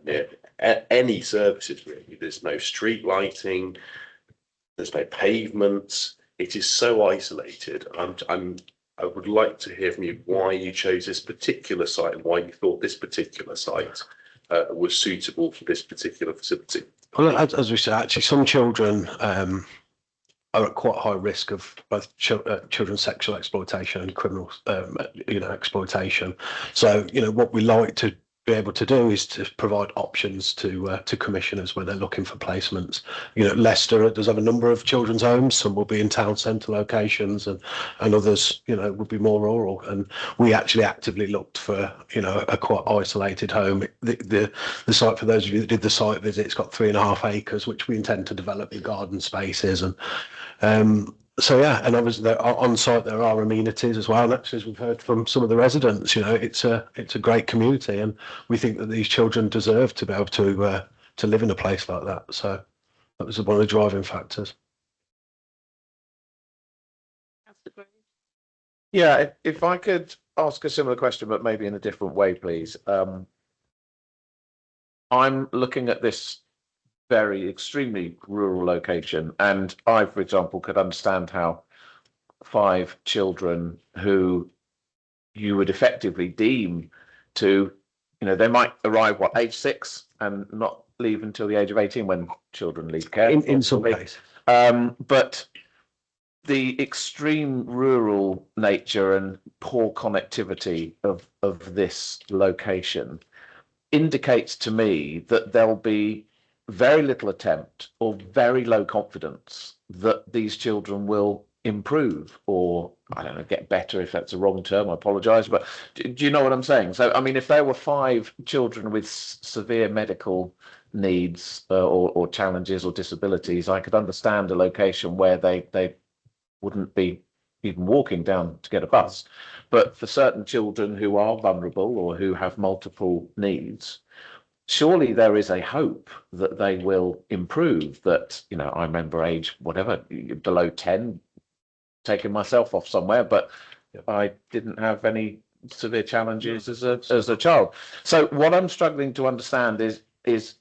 near any services really? There's no street lighting. There's no pavements. It is so isolated. I would like to hear from you why you chose this particular site and why you thought this particular site was suitable for this particular facility. Well, as we said, actually, some children are at quite high risk of both children's sexual exploitation and criminal, exploitation. So, what we like to be able to do is to provide options to commissioners when they're looking for placements. Leicester does have a number of children's homes. Some will be in town centre locations, and others, would be more rural. And we actually actively looked for, a quite isolated home. The site, for those of you that did the site visit, it's got 3.5 acres, which we intend to develop in garden spaces. And so yeah, and obviously there are, on site there are amenities as well. And actually, as we've heard from some of the residents, it's a great community, and we think that these children deserve to be able to live in a place like that. So that was one of the driving factors. Yeah, if I could ask a similar question, but maybe in a different way, please. I'm looking at this very extremely rural location, and I, for example, could understand how 5 children who you would effectively deem to, they might arrive age 6 and not leave until the age of 18 when children leave care. In some cases. But the extreme rural nature and poor connectivity of this location indicates to me that there'll be very little attempt or very low confidence that these children will improve, or I don't know, get better, if that's a wrong term, I apologize, but do you know what I'm saying? So I mean, if there were 5 children with severe medical needs or challenges or disabilities, I could understand a location where they wouldn't be even walking down to get a bus. But for certain children who are vulnerable or who have multiple needs, surely there is a hope that they will improve. That, I remember age whatever, below 10, taking myself off somewhere, but I didn't have any severe challenges as a child. So what I'm struggling to understand is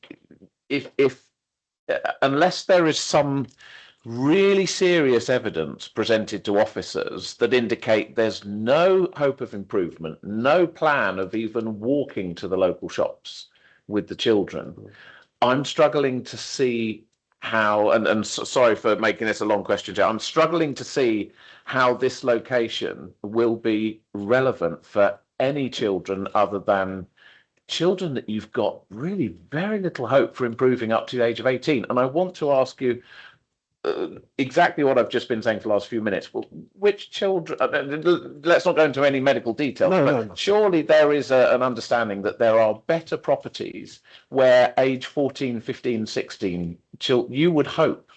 if unless there is some really serious evidence presented to officers that indicate there's no hope of improvement, no plan of even walking to the local shops with the children, I'm struggling to see how, and sorry for making this a long question, Joe, I'm struggling to see how this location will be relevant for any children other than children that you've got really very little hope for improving up to the age of 18. And I want to ask you exactly what I've just been saying for the last few minutes. Well, which children, let's not go into any medical details, but surely there is an understanding that there are better properties where age 14, 15, 16, you would hope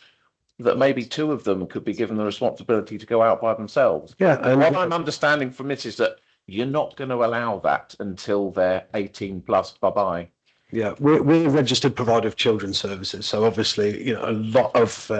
that maybe 2 of them could be given the responsibility to go out by themselves. Yeah. And what I'm understanding from this is that you're not going to allow that until they're 18 plus. Bye-bye. Yeah, we're a registered provider of children's services. So obviously, a lot of,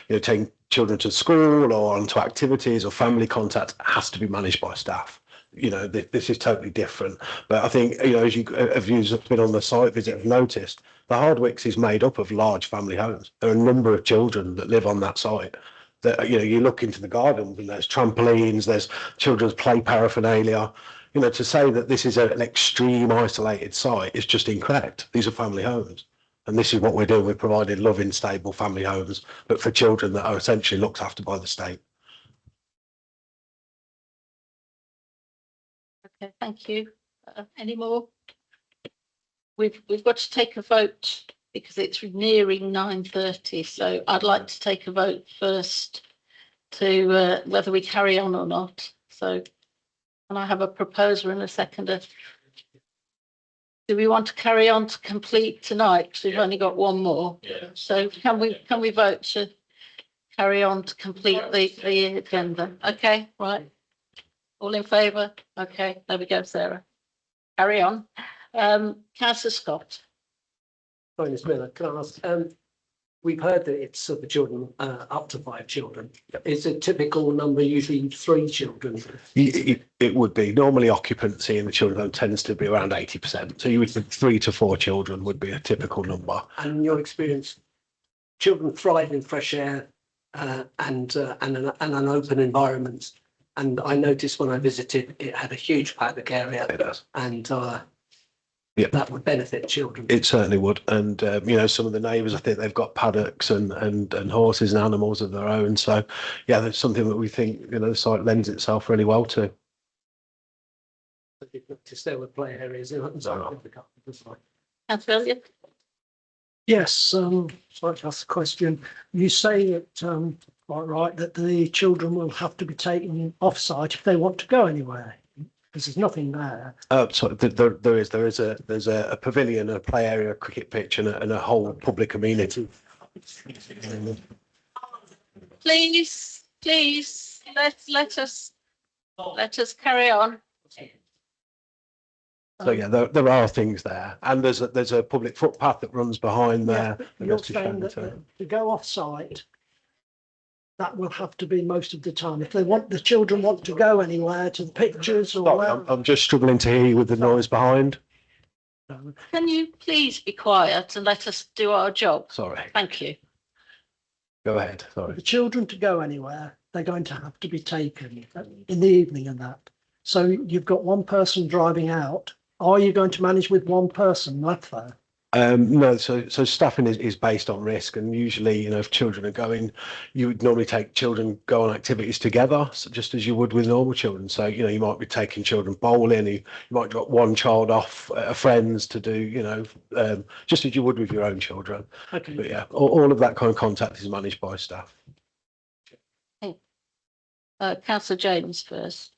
taking children to school or onto activities or family contact has to be managed by staff. This is totally different. But I think, as you have been on the site visit, have noticed, the Hardwicks is made up of large family homes. There are a number of children that live on that site. That, you look into the gardens and there's trampolines, there's children's play paraphernalia. To say that this is an extreme isolated site is just incorrect. These are family homes. And this is what we're doing. We're providing loving, stable family homes, but for children that are essentially looked after by the state. Okay, thank you. Any more? We've got to take a vote because it's nearing 9:30. So I'd like to take a vote first to whether we carry on or not. So can I have a proposer and a seconder? Do we want to carry on to complete tonight? Because we've only got one more. Yeah. So can we vote to carry on to complete the agenda? Okay, right. All in favour? Okay, there we go, Sarah. Carry on. Councillor Scott. Sorry, Ms Miller, can I ask, we've heard that it's for children up to 5 children. Is a typical number usually 3 children? It would be. Normally occupancy in the children's home tends to be around 80%. So you would think 3 to 4 children would be a typical number. And in your experience, children thrive in fresh air and an open environment. And I noticed when I visited, it had a huge paddock area. It does. And Yeah. that would benefit children. It certainly would. And, you know, some of the neighbours, I think they've got paddocks and horses and animals of their own. So, yeah, that's something that we think, you know, the site lends itself really well to. To there were play areas. Councillor Elliott? Yes, I'd like to ask a question. You say that, quite right, that the children will have to be taken off-site if they want to go anywhere, because there's nothing there. So there's a pavilion, a play area, a cricket pitch, and a whole public amenity. Please, let us carry on. So yeah, there are things there, and there's a public footpath that runs behind there. But you're saying that to go off-site, that will have to be most of the time. If the children want to go anywhere to the pictures or Sorry, I'm just struggling to hear you with the noise behind. Can you please be quiet and let us do our job? Sorry. Thank you. Go ahead. Sorry. For the children to go anywhere, they're going to have to be taken in the evening and that. So you've got one person driving out. Are you going to manage with one person left there? No, so staffing is based on risk, and usually, you know, if children are going, you would normally take children go on activities together, so just as you would with normal children. So, you know, you might be taking children bowling, you might drop one child off at a friend's to do, you know, just as you would with your own children. Okay. But yeah, all of that kind of contact is managed by staff. Councillor James first.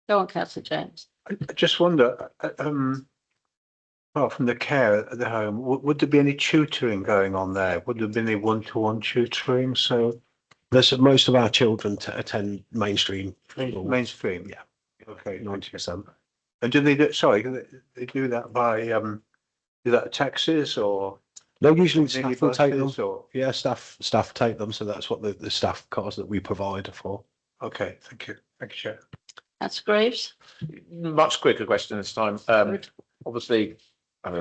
Go on, Councillor James. I just wonder, apart from the care at the home, would there be any tutoring going on there? Would there be any one-to-one tutoring? So there's most of our children to attend mainstream. Mainstream. Yeah. Okay. 90%. And do they do? Sorry, they do that by do that taxis or? No, usually staff will take them. Buses or? Yeah, staff take them. So that's what the staff cars that we provide are for. Okay, thank you. Thank you, Chair. That's Graves. Much quicker question this time. Obviously, I've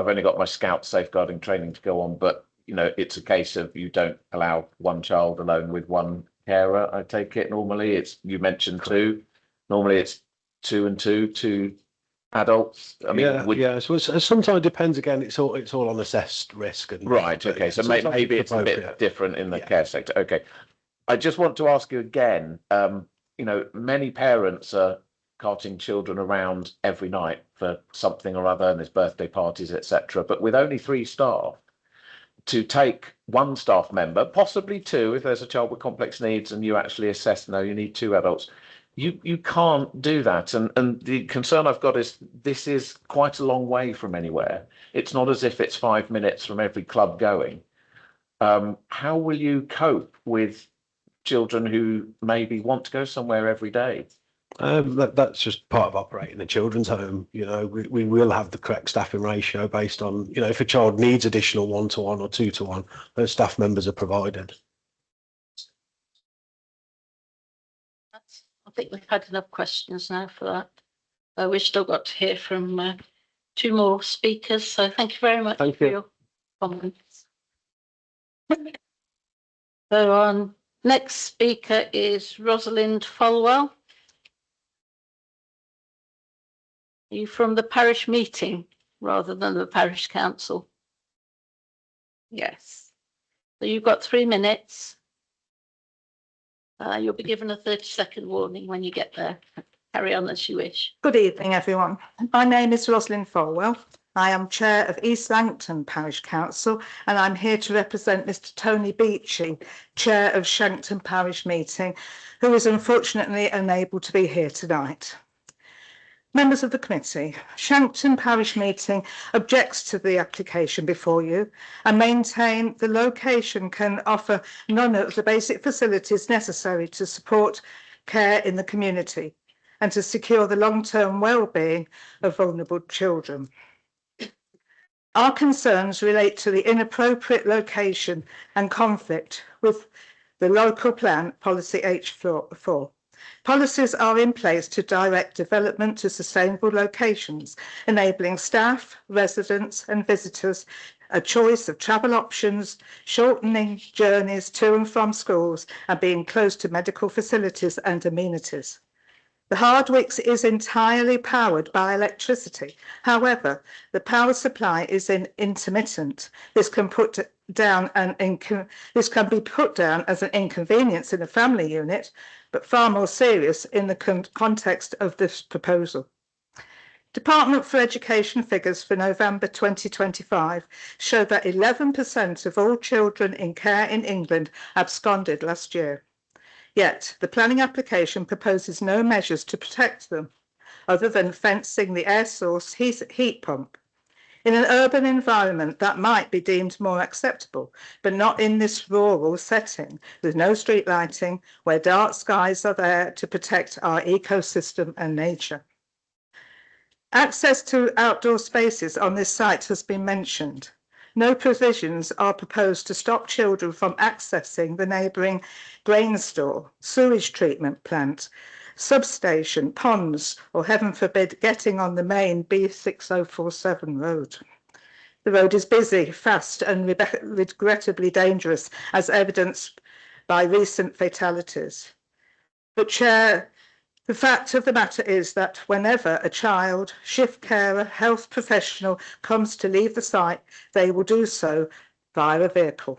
only got my Scout safeguarding training to go on, but you know, it's a case of you don't allow one child alone with one carer. I take it normally it's, you mentioned two. Normally it's two and two adults. I mean, So sometimes it depends. Again, it's all on assessed risk. And right. Okay. So maybe it's a bit different in the care sector. Okay. I just want to ask you again. You know, many parents are carting children around every night for something or other, and there's birthday parties, etc. But with only 3 staff, to take one staff member, possibly 2, if there's a child with complex needs, and you actually assess, no, you need 2 adults. You can't do that. And the concern I've got is this is quite a long way from anywhere. It's not as if it's 5 minutes from every club going. How will you cope with children who maybe want to go somewhere every day? That's just part of operating a children's home. You know, we will have the correct staffing ratio based on, you know, if a child needs additional 1-to-1 or 2-to-1, those staff members are provided. I think we've had enough questions now for that. We've still got to hear from 2 more speakers. So thank you very much for your comments. So our next speaker is Rosalind Folwell. Are you from the parish meeting rather than the parish council? Yes. So you've got 3 minutes. You'll be given a 30-second warning when you get there. Carry on as you wish. Good evening, everyone. My name is Rosalind Folwell. I am Chair of East Langton Parish Council, and I'm here to represent Mr. Tony Beachy, Chair of Shankton Parish Meeting, who is unfortunately unable to be here tonight. Members of the committee, Shankton Parish Meeting objects to the application before you and maintain the location can offer none of the basic facilities necessary to support care in the community and to secure the long-term well-being of vulnerable children. Our concerns relate to the inappropriate location and conflict with the local plan policy H4. Policies are in place to direct development to sustainable locations, enabling staff, residents and visitors a choice of travel options, shortening journeys to and from schools and being close to medical facilities and amenities. The Hardwicks is entirely powered by electricity. However, the power supply is intermittent. This can be put down as an inconvenience in a family unit, but far more serious in the context of this proposal. Department for Education figures for November 2025 show that 11% of all children in care in England absconded last year. Yet, the planning application proposes no measures to protect them, other than fencing the air source heat pump. In an urban environment, that might be deemed more acceptable, but not in this rural setting, with no street lighting, where dark skies are there to protect our ecosystem and nature. Access to outdoor spaces on this site has been mentioned. No provisions are proposed to stop children from accessing the neighbouring grain store, sewage treatment plant, substation, ponds, or heaven forbid, getting on the main B6047 road. The road is busy, fast, and regrettably dangerous, as evidenced by recent fatalities. But Chair, the fact of the matter is that whenever a child, shift carer, health professional comes to leave the site, they will do so via a vehicle.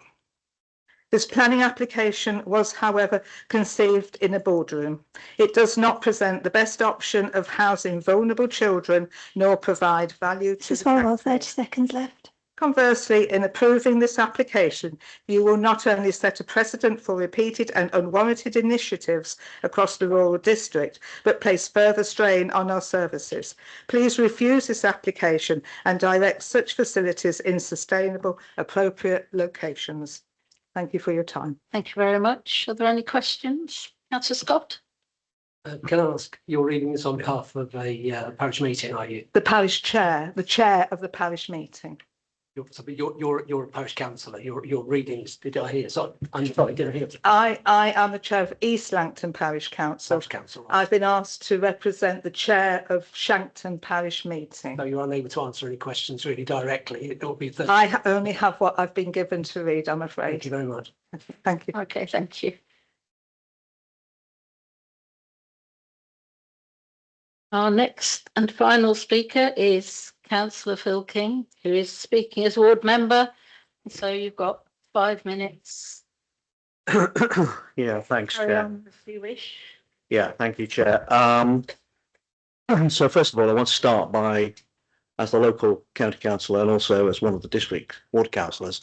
This planning application was, however, conceived in a boardroom. It does not present the best option of housing vulnerable children, nor provide value to Mrs. Falwell, 30 seconds left. Conversely, in approving this application, you will not only set a precedent for repeated and unwarranted initiatives across the rural district, but place further strain on our services. Please refuse this application and direct such facilities in sustainable, appropriate locations. Thank you for your time. Thank you very much. Are there any questions? Councillor Scott? Can I ask, you're reading this on behalf of a parish meeting, are you? The parish chair, the chair of the parish meeting. You're a parish councillor. You're reading. Did I hear? Sorry, I'm sorry. Did I hear? I am the chair of East Langton Parish Council. I've been asked to represent the chair of Shankton Parish Meeting. No, you're unable to answer any questions really directly. It will be. I only have what I've been given to read, I'm afraid. Thank you very much. Thank you. Okay, thank you. Our next and final speaker is Councillor Phil King, who is speaking as ward member. So you've got 5 minutes. Yeah, thanks, Carry Chair. on if you wish. Yeah, thank you, Chair. So first of all, I want to start by, as the local county councillor and also as one of the district ward councillors,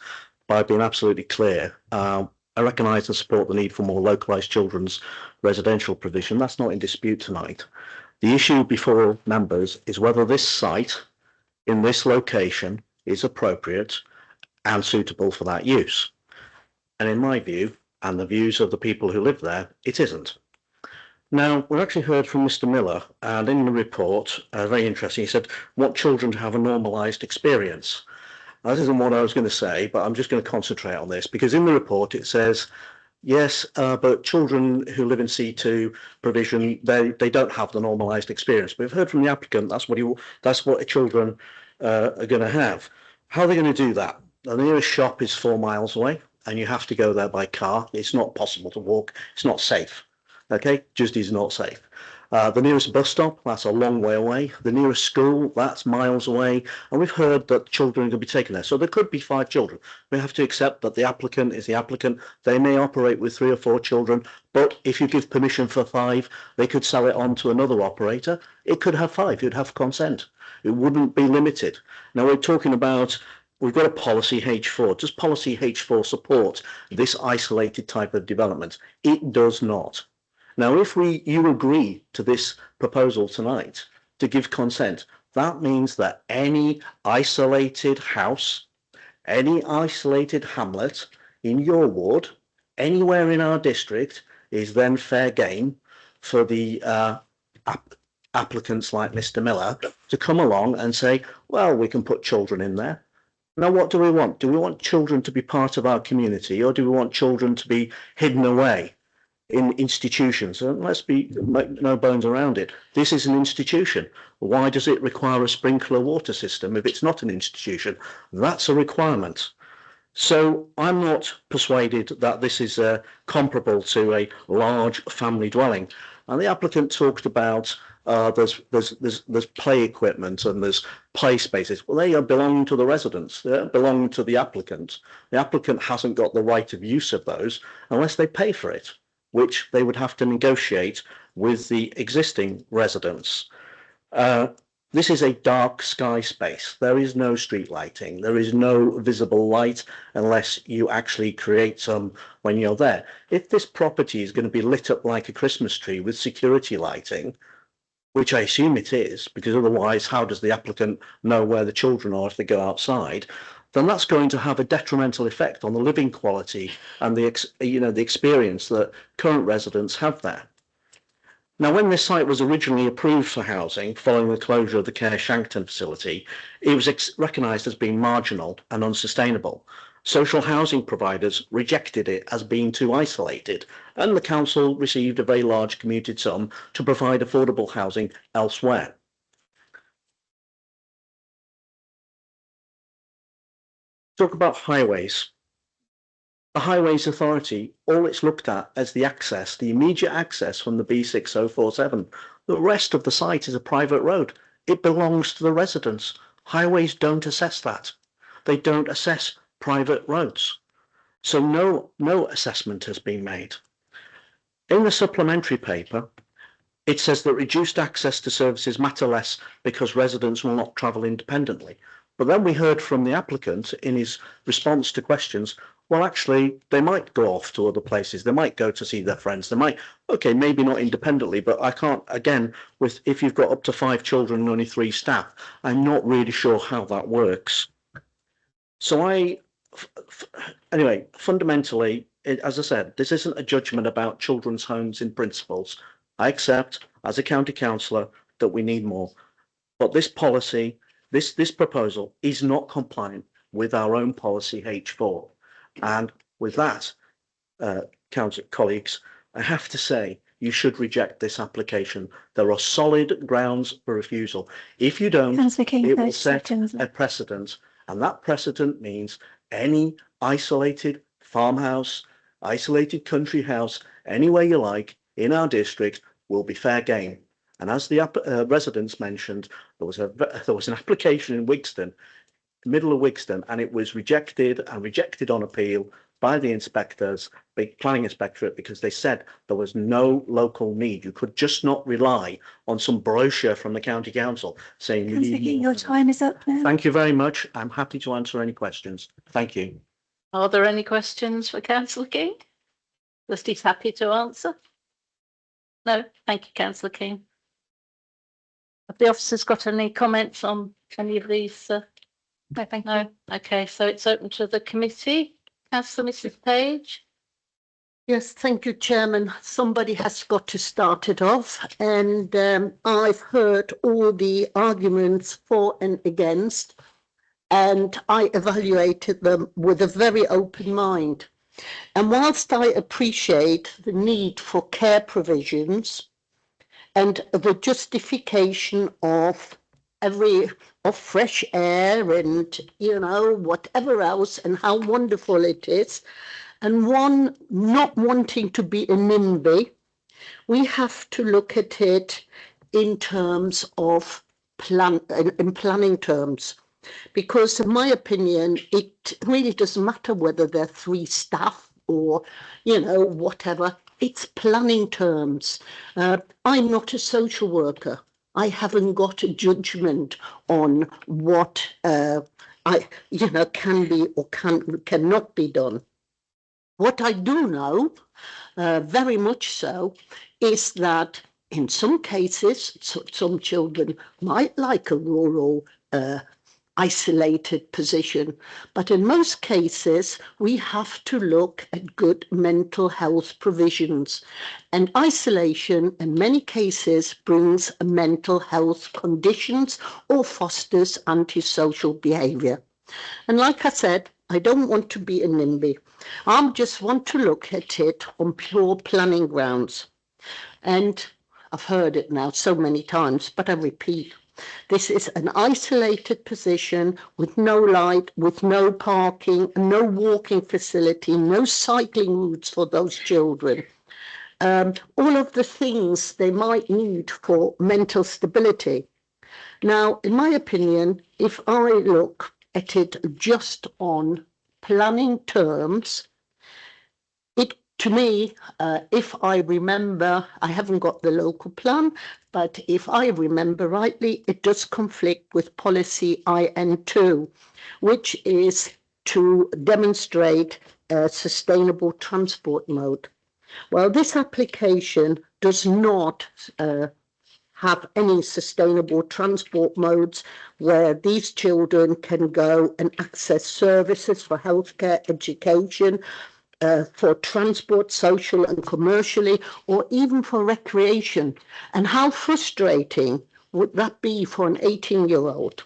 by being absolutely clear. I recognise and support the need for more localised children's residential provision. That's not in dispute tonight. The issue before members is whether this site in this location is appropriate and suitable for that use. And in my view, and the views of the people who live there, it isn't. Now, we actually heard from Mr. Miller, and in the report, very interesting, he said, want children to have a normalised experience. Now, this isn't what I was going to say, but I'm just going to concentrate on this, because in the report it says, yes, but children who live in C2 provision, they don't have the normalised experience. But we've heard from the applicant that's what children are going to have. How are they going to do that? The nearest shop is 4 miles away, and you have to go there by car. It's not possible to walk. It's not safe. Okay, just is not safe. The nearest bus stop, that's a long way away. The nearest school, that's miles away. And we've heard that children are going to be taken there. So there could be 5 children. We have to accept that the applicant is the applicant. They may operate with 3 or 4 children, but if you give permission for 5, they could sell it on to another operator. It could have 5. You'd have consent. It wouldn't be limited. Now we're talking about, we've got a policy H4. Does policy H4 support this isolated type of development? It does not. Now, if you agree to this proposal tonight to give consent, that means that any isolated house, any isolated hamlet in your ward, anywhere in our district, is then fair game for the applicants like Mr. Miller to come along and say, well, we can put children in there. Now, what do we want? Do we want children to be part of our community, or do we want children to be hidden away in institutions? And let's make no bones around it. This is an institution. Why does it require a sprinkler water system if it's not an institution? That's a requirement. So I'm not persuaded that this is comparable to a large family dwelling. And the applicant talked about there's play equipment and there's play spaces. Well, they are belonging to the residents. They don't belong to the applicant. The applicant hasn't got the right of use of those unless they pay for it, which they would have to negotiate with the existing residents. This is a dark sky space. There is no street lighting. There is no visible light unless you actually create some when you're there. If this property is going to be lit up like a Christmas tree with security lighting, which I assume it is, because otherwise how does the applicant know where the children are if they go outside? Then that's going to have a detrimental effect on the living quality and the experience that current residents have there. Now, when this site was originally approved for housing following the closure of the Care Shankton facility, it was recognised as being marginal and unsustainable. Social housing providers rejected it as being too isolated, and the council received a very large commuted sum to provide affordable housing elsewhere. Talk about highways. The Highways Authority, all it's looked at as the access, the immediate access from the B6047. The rest of the site is a private road. It belongs to the residents. Highways don't assess that. They don't assess private roads. So no assessment has been made. In the supplementary paper, it says that reduced access to services matter less because residents will not travel independently. But then we heard from the applicant in his response to questions, well, actually, they might go off to other places. They might go to see their friends. They might, okay, maybe not independently, but I can't, again, if you've got up to 5 children and only 3 staff, I'm not really sure how that works. So anyway, fundamentally, as I said, this isn't a judgment about children's homes in principles. I accept, as a county councillor, that we need more. But this policy, this proposal is not compliant with our own policy H4. And with that, council colleagues, I have to say, you should reject this application. There are solid grounds for refusal. If you don't, it will set a precedent, and that precedent means any isolated farmhouse, isolated country house, anywhere you like in our district will be fair game. And as the residents mentioned, there was an application in Wigston, middle of Wigston, and it was rejected on appeal by the inspectors, the planning inspectorate, because they said there was no local need. You could just not rely on some brochure from the county council saying you need more. Your time is up now. Thank you very much. I'm happy to answer any questions. Thank you. Are there any questions for Councillor King? Just he's happy to answer. No, thank you, Councillor King. Have the officers got any comments on any of these? No, thank you. No. Okay, so it's open to the committee. Councillor Mrs. Page. Yes, thank you, Chairman. Somebody has got to start it off, and I've heard all the arguments for and against, and I evaluated them with a very open mind. And whilst I appreciate the need for care provisions and the justification of fresh air and, you know, whatever else, and how wonderful it is, and one not wanting to be a NIMBY, we have to look at it in terms of in planning terms. Because in my opinion, it really doesn't matter whether they're 3 staff or, you know, whatever. It's planning terms. I'm not a social worker. I haven't got a judgment on what can be or cannot be done. What I do know, very much so, is that in some cases, some children might like a rural isolated position, but in most cases we have to look at good mental health provisions, and isolation in many cases brings mental health conditions or fosters antisocial behaviour. And like I said, I don't want to be a NIMBY. I just want to look at it on pure planning grounds. And I've heard it now so many times, but I repeat, this is an isolated position with no light, with no parking, no walking facility, no cycling routes for those children. all of the things they might need for mental stability. Now, in my opinion, if I look at it just on planning terms, to me, if I remember, I haven't got the local plan, but if I remember rightly, it does conflict with policy IN2, which is to demonstrate a sustainable transport mode. Well, this application does not have any sustainable transport modes where these children can go and access services for healthcare, education, for transport, social and commercially, or even for recreation. And how frustrating would that be for an 18-year-old?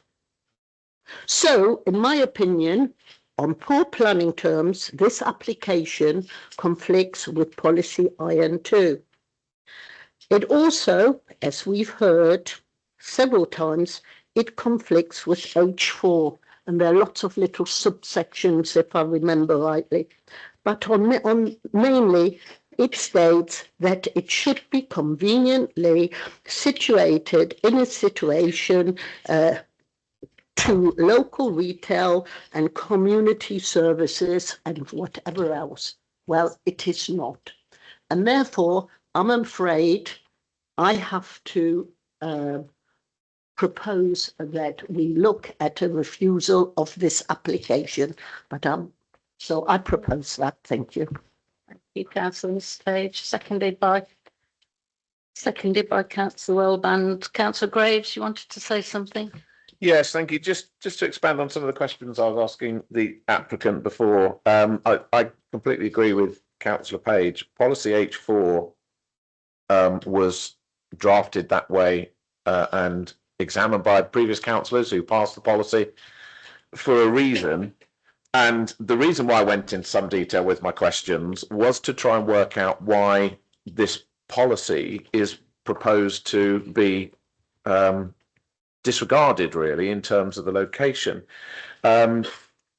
So, in my opinion, on poor planning terms, this application conflicts with policy IN2. It also, as we've heard several times, it conflicts with H4, and there are lots of little subsections, if I remember rightly. But on mainly, it states that it should be conveniently situated in a situation to local retail and community services and whatever else. Well, it is not. And therefore, I'm afraid I have to propose that we look at a refusal of this application. But so I propose that. Thank you. Thank you, Councillor Stage, seconded by Councillor Wellband. Councillor Graves, you wanted to say something? Yes, thank you. Just to expand on some of the questions I was asking the applicant before, I completely agree with Councillor Page. Policy H4 was drafted that way and examined by previous councillors who passed the policy for a reason. And the reason why I went into some detail with my questions was to try and work out why this policy is proposed to be disregarded, really, in terms of the location. I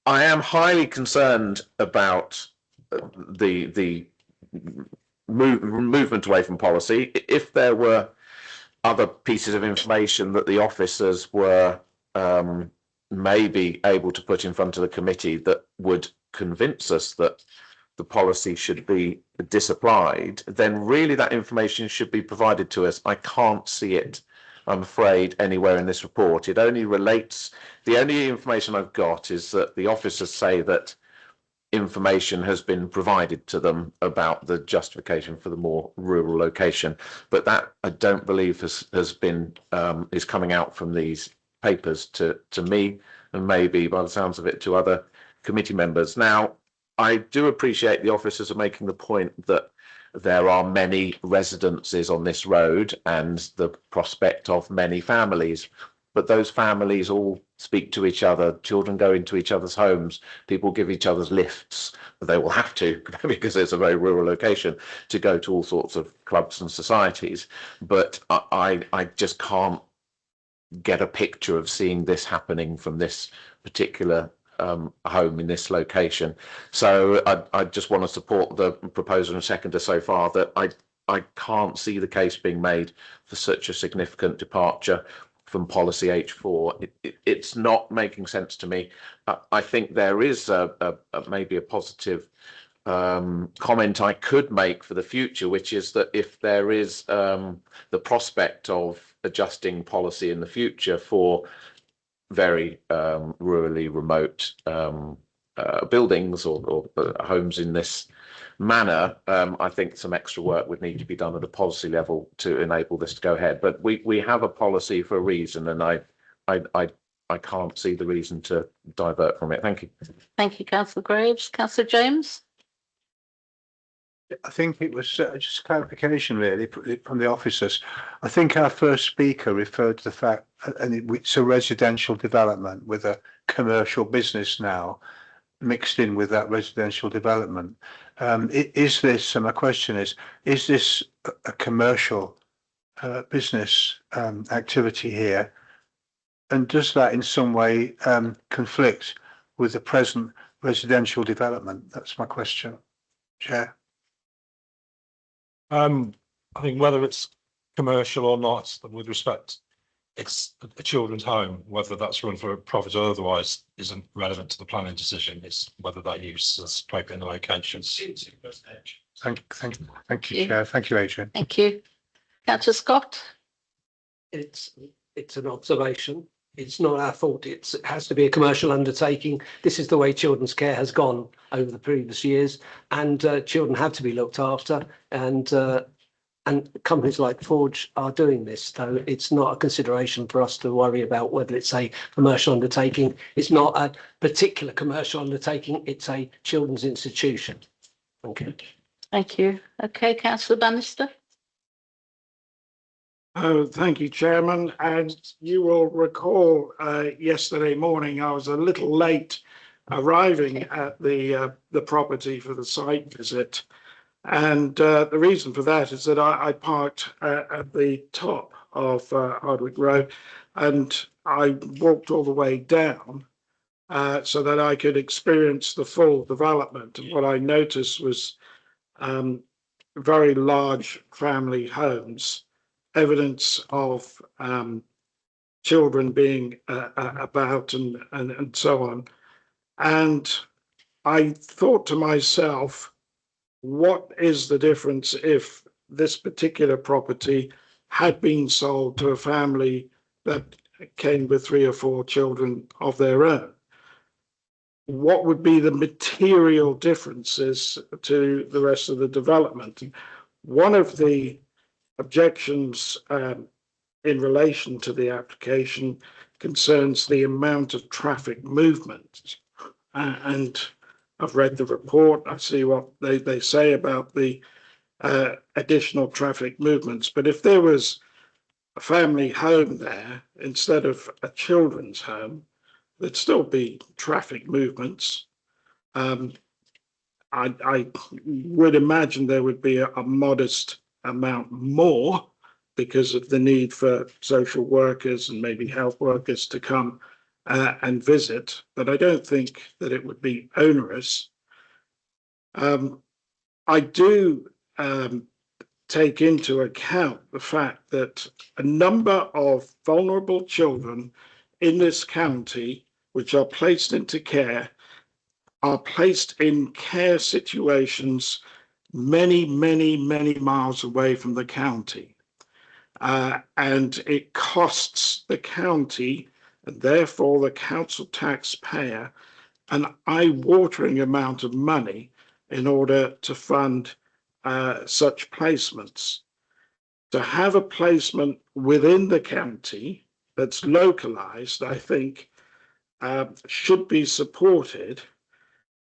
am highly concerned about the movement away from policy. If there were other pieces of information that the officers were maybe able to put in front of the committee that would convince us that the policy should be disapplied, then really that information should be provided to us. I can't see it, I'm afraid, anywhere in this report. It only relates, the only information I've got is that the officers say that information has been provided to them about the justification for the more rural location, but that I don't believe has been is coming out from these papers to me, and maybe by the sounds of it to other committee members. Now, I do appreciate the officers are making the point that there are many residences on this road and the prospect of many families, but those families all speak to each other. Children go into each other's homes. People give each other's lifts. They will have to, because it's a very rural location, to go to all sorts of clubs and societies. But I just can't get a picture of seeing this happening from this particular home in this location. So I just want to support the proposer and seconder so far that I can't see the case being made for such a significant departure from policy H4. It's not making sense to me. I think there is maybe a positive comment I could make for the future, which is that if there is the prospect of adjusting policy in the future for very rurally remote buildings or homes in this manner, I think some extra work would need to be done at a policy level to enable this to go ahead. But we have a policy for a reason, and I can't see the reason to divert from it. Thank you. Thank you, Councillor Graves. Councillor James? I think it was just clarification, really, from the officers. I think our first speaker referred to the fact, and it's a residential development with a commercial business now mixed in with that residential development. Is this, and my question is this a commercial business activity here? And does that in some way conflict with the present residential development? That's my question, Chair. I think whether it's commercial or not, with respect, it's a children's home, whether that's run for profit or otherwise isn't relevant to the planning decision. It's whether that use is appropriate in the locations. Thank you, Chair. Thank you, Adrian. Thank you. Councillor Scott? It's an observation. It's not our fault. It has to be a commercial undertaking. This is the way children's care has gone over the previous years, and children have to be looked after. And companies like Forge are doing this. So it's not a consideration for us to worry about whether it's a commercial undertaking. It's not a particular commercial undertaking. It's a children's institution. Thank you. Thank you. Okay, Councillor Bannister? Oh, thank you, Chairman. And you will recall yesterday morning, I was a little late arriving at the property for the site visit. And the reason for that is that I parked at the top of Hardwick Road, and I walked all the way down so that I could experience the full development. And what I noticed was very large family homes, evidence of children being about and so on. And I thought to myself, what is the difference if this particular property had been sold to a family that came with 3 or 4 children of their own? What would be the material differences to the rest of the development? One of the objections in relation to the application concerns the amount of traffic movement. And I've read the report. I see what they say about the additional traffic movements. But if there was a family home there instead of a children's home, there'd still be traffic movements. I would imagine there would be a modest amount more because of the need for social workers and maybe health workers to come and visit, but I don't think that it would be onerous. I do take into account the fact that a number of vulnerable children in this county, which are placed into care, are placed in care situations many miles away from the county. And it costs the county, and therefore the council taxpayer, an eye-watering amount of money in order to fund such placements. To have a placement within the county that's localized, I think, should be supported,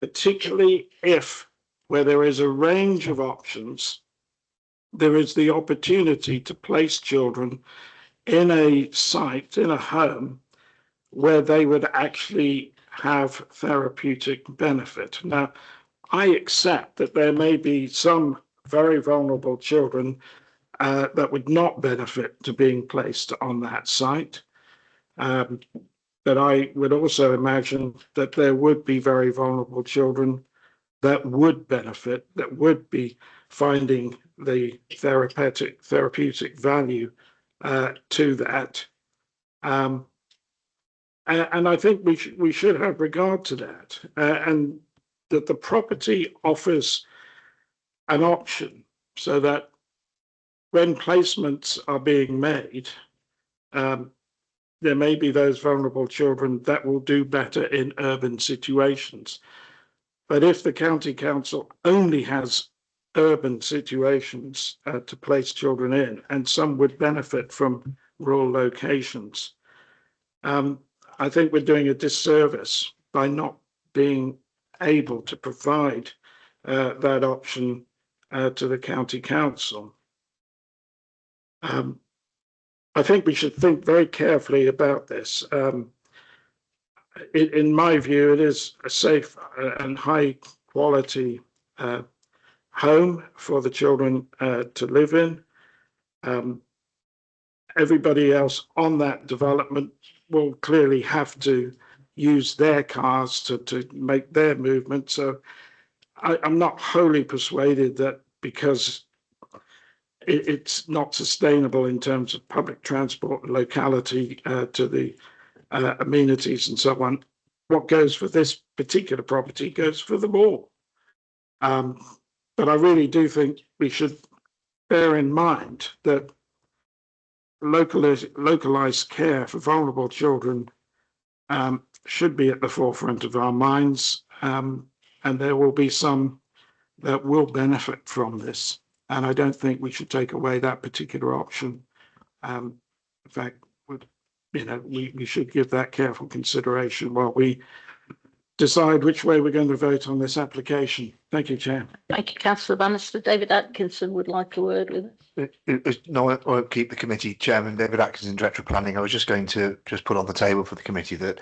particularly if, where there is a range of options, there is the opportunity to place children in a site, in a home, where they would actually have therapeutic benefit. Now, I accept that there may be some very vulnerable children that would not benefit to being placed on that site. But I would also imagine that there would be very vulnerable children that would benefit, that would be finding the therapeutic value to that. And I think we should have regard to that, and that the property offers an option so that when placements are being made, there may be those vulnerable children that will do better in urban situations. But if the county council only has urban situations to place children in, and some would benefit from rural locations, I think we're doing a disservice by not being able to provide that option to the county council. I think we should think very carefully about this. In my view, it is a safe and high quality home for the children to live in. Everybody else on that development will clearly have to use their cars to make their movement. So I'm not wholly persuaded that because it's not sustainable in terms of public transport and locality to the amenities and so on. What goes for this particular property goes for them all. But I really do think we should bear in mind that localized care for vulnerable children should be at the forefront of our minds, and there will be some that will benefit from this. And I don't think we should take away that particular option. In fact, we should give that careful consideration while we decide which way we're going to vote on this application. Thank you, Chair. Thank you, Councillor Bannister. David Atkinson would like a word with it. No, I won't keep the committee chairman, David Atkinson, Director of Planning. I was just going to put on the table for the committee that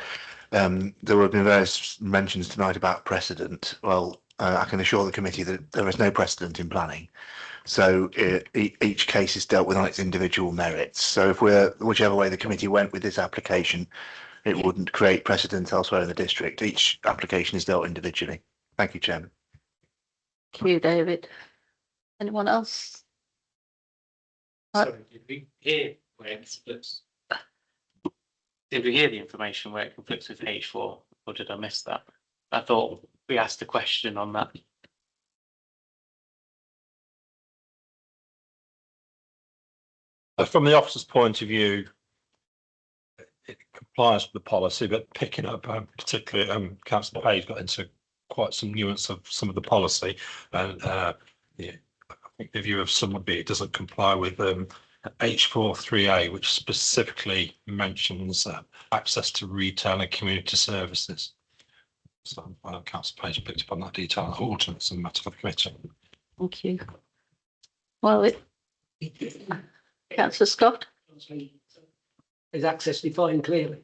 there have been various mentions tonight about precedent. Well, I can assure the committee that there is no precedent in planning. So each case is dealt with on its individual merits. So if whichever way the committee went with this application, it wouldn't create precedent elsewhere in the district. Each application is dealt individually. Thank you, Chairman. Thank you, David. Anyone else? Sorry, did we hear where it splits? Did we hear the information where it conflicts with H4, or did I miss that? I thought we asked a question on that. From the officer's point of view, it complies with the policy, but picking up particularly Councillor Page got into quite some nuance of some of the policy, and yeah, I think the view of some would be it doesn't comply with H43A, which specifically mentions access to retail and community services. So Councillor Page picked up on that detail. Ultimately, it's a matter for the committee. Thank you. Well, Councillor Scott. Is access defined clearly?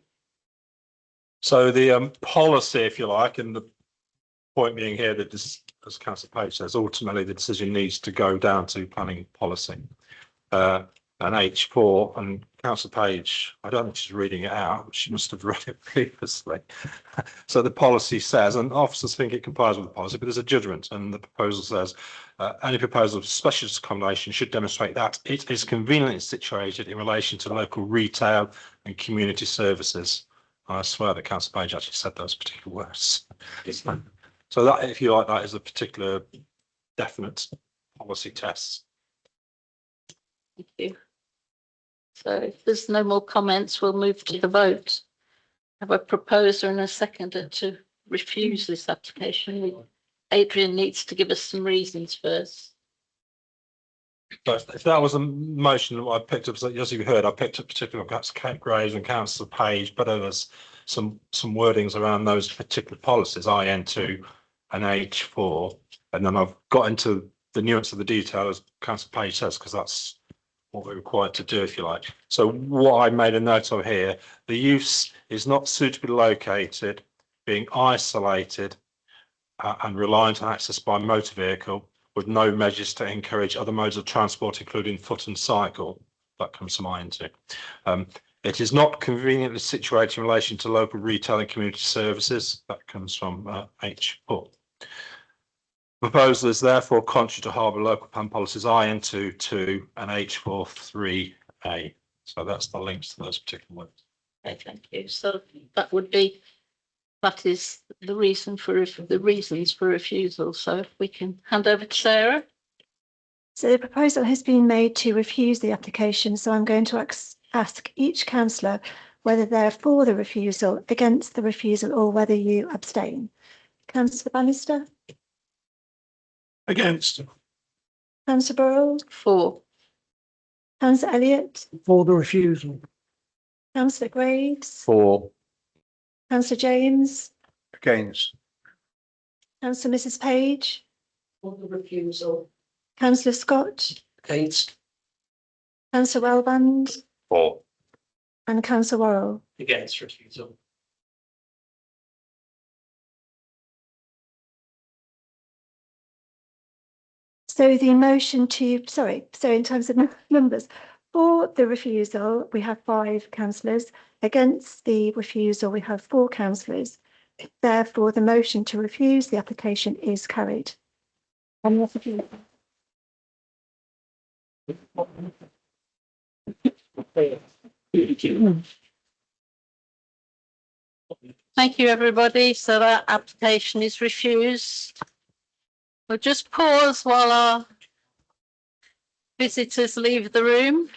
So the policy, if you like, and the point being here that this, as Councillor Page says, ultimately the decision needs to go down to planning policy. And H4, and Councillor Page, I don't know if she's reading it out, but she must have read it previously. So the policy says, and officers think it complies with the policy, but there's a judgment, and the proposal says any proposal of specialist accommodation should demonstrate that it is conveniently situated in relation to local retail and community services. I swear that Councillor Page actually said those particular words. So that, if you like, that is a particular definite policy test. Thank you. So if there's no more comments, we'll move to the vote. I have a proposer and a seconder to refuse this application. Adrian needs to give us some reasons first. So if that was a motion that I picked up, as you heard, I picked up particularly perhaps Kate Graves and Councillor Page, but there's some wordings around those particular policies, IN2 and H4, and then I've got into the nuance of the detail as Councillor Page says, because that's what we're required to do, if you like. So what I made a note of here, the use is not suitably located, being isolated and reliant on access by motor vehicle with no measures to encourage other modes of transport, including foot and cycle. That comes to mind too. It is not conveniently situated in relation to local retail and community services. That comes from H4. Proposal is therefore contrary to Harbour local plan policies IN2 and H43A. So that's the links to those particular words. Okay, thank you. So that is the reason for the reasons for refusal. So if we can hand over to Sarah. So the proposal has been made to refuse the application. So I'm going to ask each councillor whether they're for the refusal, against the refusal, or whether you abstain. Councillor Bannister? Against. Councillor Burrell? For. Councillor Elliott? For the refusal. Councillor Graves? For. Councillor James? Against. Councillor Mrs Page? For the refusal. Councillor Scott? Against. Councillor Wellband? For. And Councillor Worrell? Against refusal. So the motion to, so in terms of numbers, for the refusal, we have 5 councillors. Against the refusal, we have 4 councillors. Therefore, the motion to refuse the application is carried. Thank you, everybody. So that application is refused. We'll just pause while our visitors leave the room.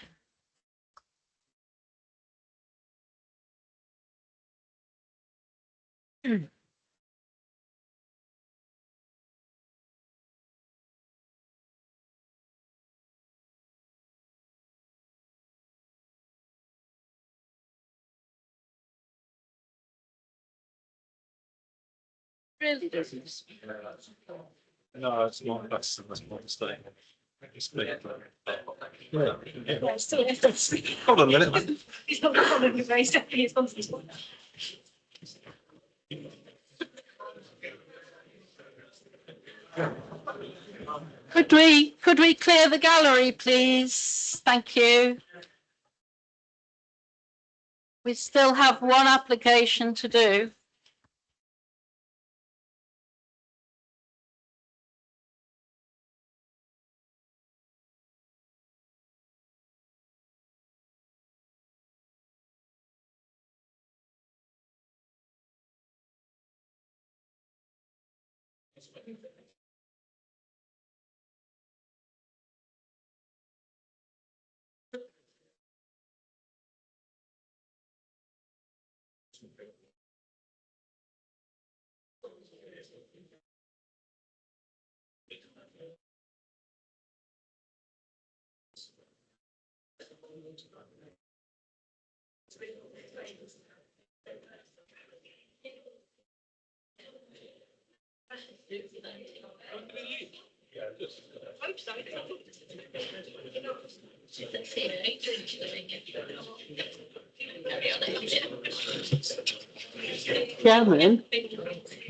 Really doesn't. No, it's not. That's my mistake. Hold on a minute. He's not following the very step he's on. Could we clear the gallery, please? Thank you. We still have one application to do.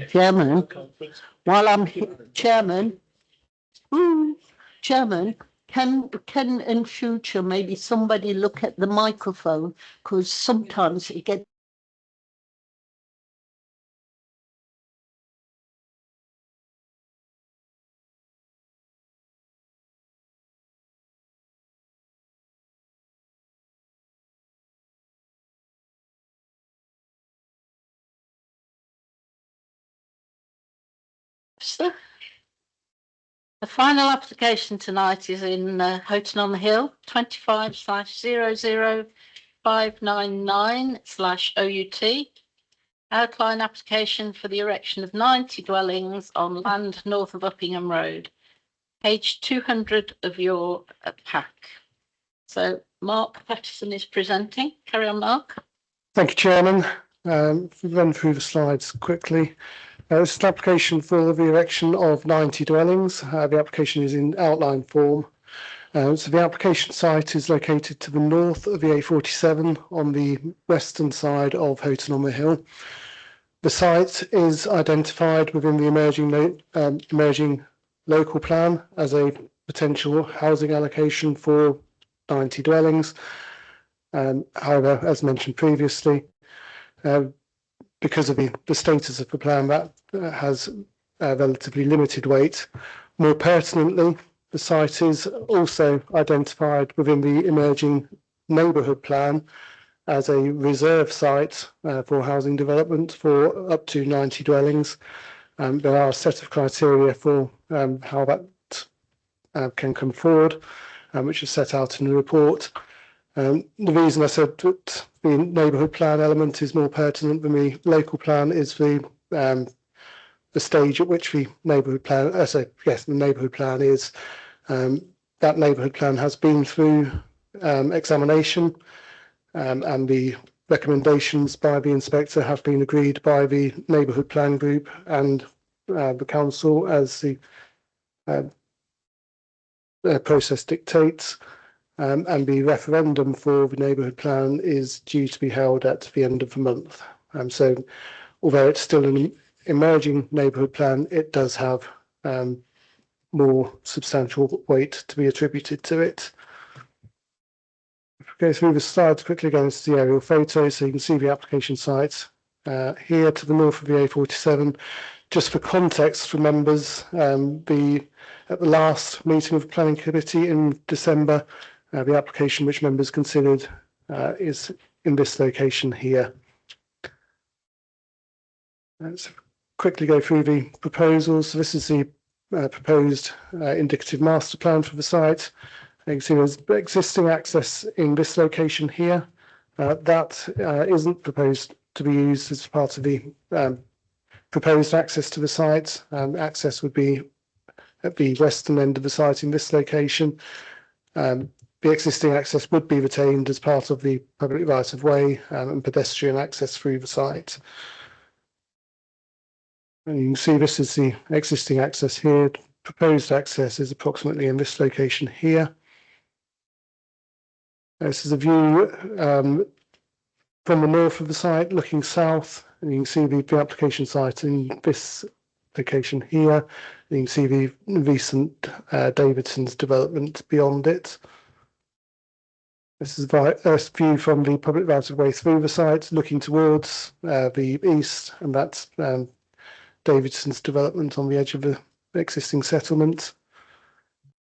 Chairman, while I'm Chairman, Chairman, can in future maybe somebody look at the microphone, because sometimes it gets The final application tonight is in Houghton on the Hill, 25/00599/OUT. Outline application for the erection of 90 dwellings on land north of Uppingham Road. Page 200 of your pack. So Mark Patterson is presenting. Carry on, Mark. Thank you, Chairman. If we run through the slides quickly. This is an application for the erection of 90 dwellings. The application is in outline form. So the application site is located to the north of the A47 on the western side of Houghton on the Hill. The site is identified within the emerging local plan as a potential housing allocation for 90 dwellings. However, as mentioned previously, because of the status of the plan, that has relatively limited weight. More pertinently, the site is also identified within the emerging neighbourhood plan as a reserve site for housing development for up to 90 dwellings. There are a set of criteria for how that can come forward, which is set out in the report. The reason I said that the neighbourhood plan element is more pertinent than the local plan is the stage at which the neighbourhood plan, the neighbourhood plan is. That neighbourhood plan has been through examination, and the recommendations by the inspector have been agreed by the neighbourhood plan group and the council as the process dictates. And the referendum for the neighbourhood plan is due to be held at the end of the month. So although it's still an emerging neighbourhood plan, it does have more substantial weight to be attributed to it. If we go through the slides quickly, going to the aerial photos, so you can see the application site here to the north of the A47, just for context for members, at the last meeting of the planning committee in December, the application which members considered is in this location here. Let's quickly go through the proposals. So this is the proposed indicative master plan for the site. You can see there's existing access in this location here. That isn't proposed to be used as part of the proposed access to the site. Access would be at the western end of the site in this location. The existing access would be retained as part of the public right of way and pedestrian access through the site. And you can see this is the existing access here. Proposed access is approximately in this location here. This is a view from the north of the site looking south, and you can see the application site in this location here. You can see the recent Davidson's development beyond it. This is a view from the public right of way through the site looking towards the east, and that's Davidson's development on the edge of the existing settlement.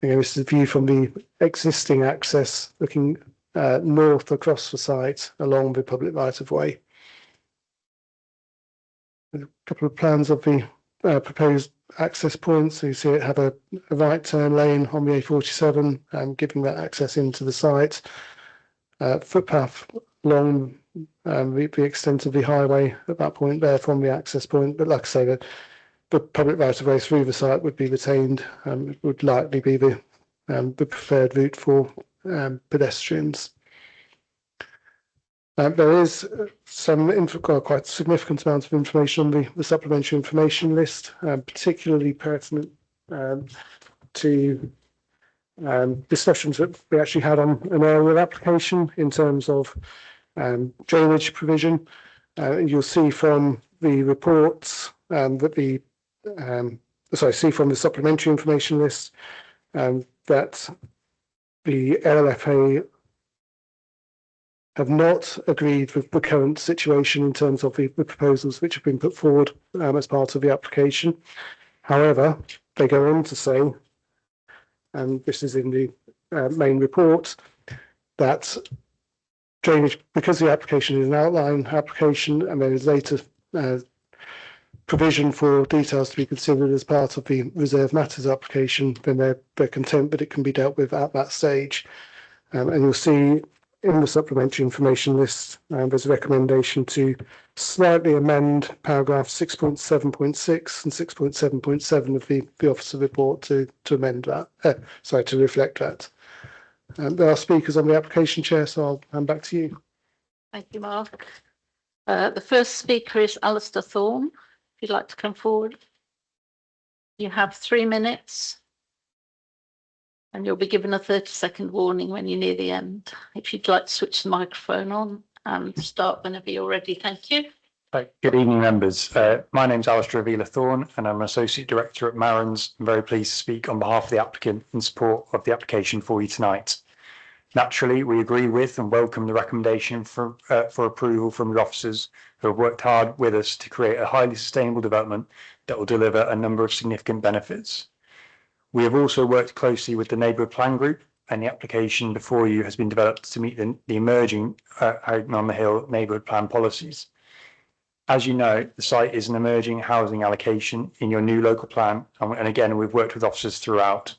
This is a view from the existing access looking north across the site along the public right of way. A couple of plans of the proposed access points. So you see it have a right turn lane on the A47, giving that access into the site. Footpath along the extent of the highway at that point there from the access point. But like I say, the public right of way through the site would be retained. It would likely be the preferred route for pedestrians. There is quite significant amount of information on the supplementary information list, particularly pertinent to discussions that we actually had on an earlier application in terms of drainage provision. You'll see from the reports that see from the supplementary information list that the LLFA have not agreed with the current situation in terms of the proposals which have been put forward as part of the application. However, they go on to say, and this is in the main report, that drainage, because the application is an outline application and there is later provision for details to be considered as part of the reserve matters application, then they're content that it can be dealt with at that stage. And you'll see in the supplementary information list, there's a recommendation to slightly amend paragraph 6.7.6 and 6.7.7 of the officer report to amend that, to reflect that. There are speakers on the application, Chair, so I'll hand back to you. Thank you, Mark. The first speaker is Alistair Thorne. If you'd like to come forward. You have 3 minutes. And you'll be given a 30-second warning when you're near the end. If you'd like to switch the microphone on and start whenever you're ready. Thank you. Good evening, members. My name's Alistair Avila Thorne, and I'm an Associate Director at Marans. I'm very pleased to speak on behalf of the applicant in support of the application for you tonight. Naturally, we agree with and welcome the recommendation for approval from the officers who have worked hard with us to create a highly sustainable development that will deliver a number of significant benefits. We have also worked closely with the Neighbourhood Plan Group, and the application before you has been developed to meet the emerging Houghton on the Hill neighbourhood plan policies. As you know, the site is an emerging housing allocation in your new local plan, and again, we've worked with officers throughout.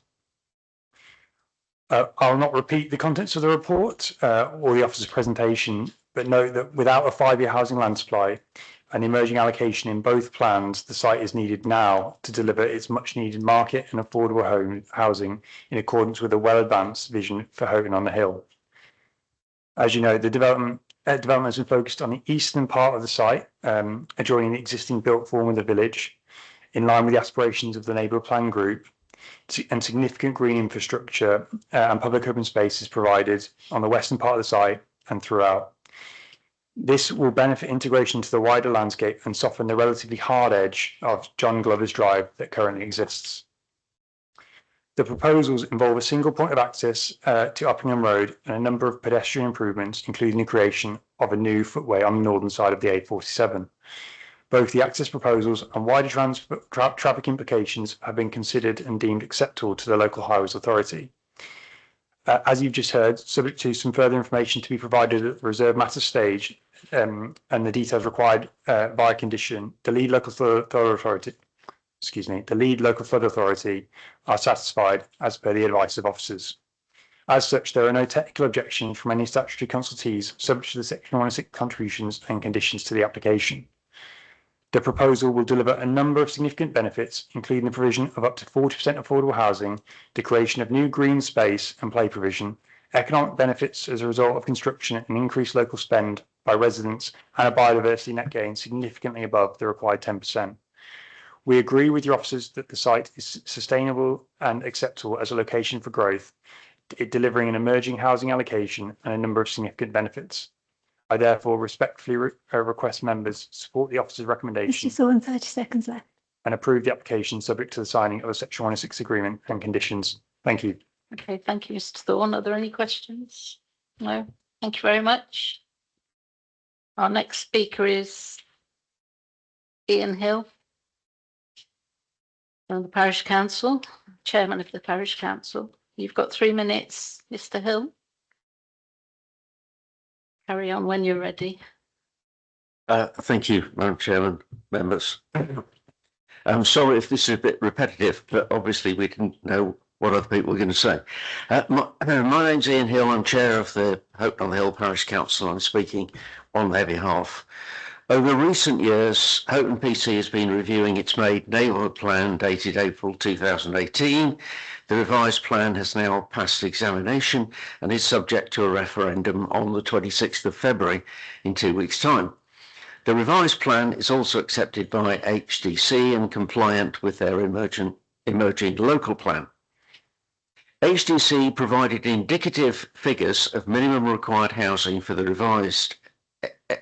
I'll not repeat the contents of the report or the officer's presentation, but note that without a 5-year housing land supply, an emerging allocation in both plans, the site is needed now to deliver its much needed market and affordable housing in accordance with a well-advanced vision for Houghton on the Hill. As you know, the development has been focused on the eastern part of the site, adjoining the existing built form of the village, in line with the aspirations of the Neighbourhood Plan Group, and significant green infrastructure and public open space is provided on the western part of the site and throughout. This will benefit integration into the wider landscape and soften the relatively hard edge of John Glover's Drive that currently exists. The proposals involve a single point of access to Uppingham Road and a number of pedestrian improvements, including the creation of a new footway on the northern side of the A47. Both the access proposals and wider traffic implications have been considered and deemed acceptable to the local highways authority. As you've just heard, subject to some further information to be provided at the reserve matter stage, and the details required by condition, the lead local flood authority are satisfied as per the advice of officers. As such, there are no technical objections from any statutory consultees subject to the Section 106 contributions and conditions to the application. The proposal will deliver a number of significant benefits, including the provision of up to 40% affordable housing, the creation of new green space and play provision, economic benefits as a result of construction and increased local spend by residents, and a biodiversity net gain significantly above the required 10%. We agree with your officers that the site is sustainable and acceptable as a location for growth, it delivering an emerging housing allocation and a number of significant benefits. I therefore respectfully request members support the officer's recommendation Mr. Thorne, 30 seconds left. and approve the application subject to the signing of a Section 106 agreement and conditions. Thank you. Okay, thank you, Mr. Thorne. Are there any questions? No, thank you very much. Our next speaker is Ian Hill from the Parish Council, Chairman of the Parish Council. You've got 3 minutes, Mr. Hill. Carry on when you're ready. Thank you, Madam Chairman, members. I'm sorry if this is a bit repetitive, but obviously we didn't know what other people were going to say. My name's Ian Hill. I'm chair of the Houghton on the Hill Parish Council. I'm speaking on their behalf. Over recent years, Houghton PC has been reviewing its Made Neighbourhood Plan dated April 2018. The revised plan has now passed examination and is subject to a referendum on the 26th of February in 2 weeks' time. The revised plan is also accepted by HDC and compliant with their emerging local plan. HDC provided indicative figures of minimum required housing for the revised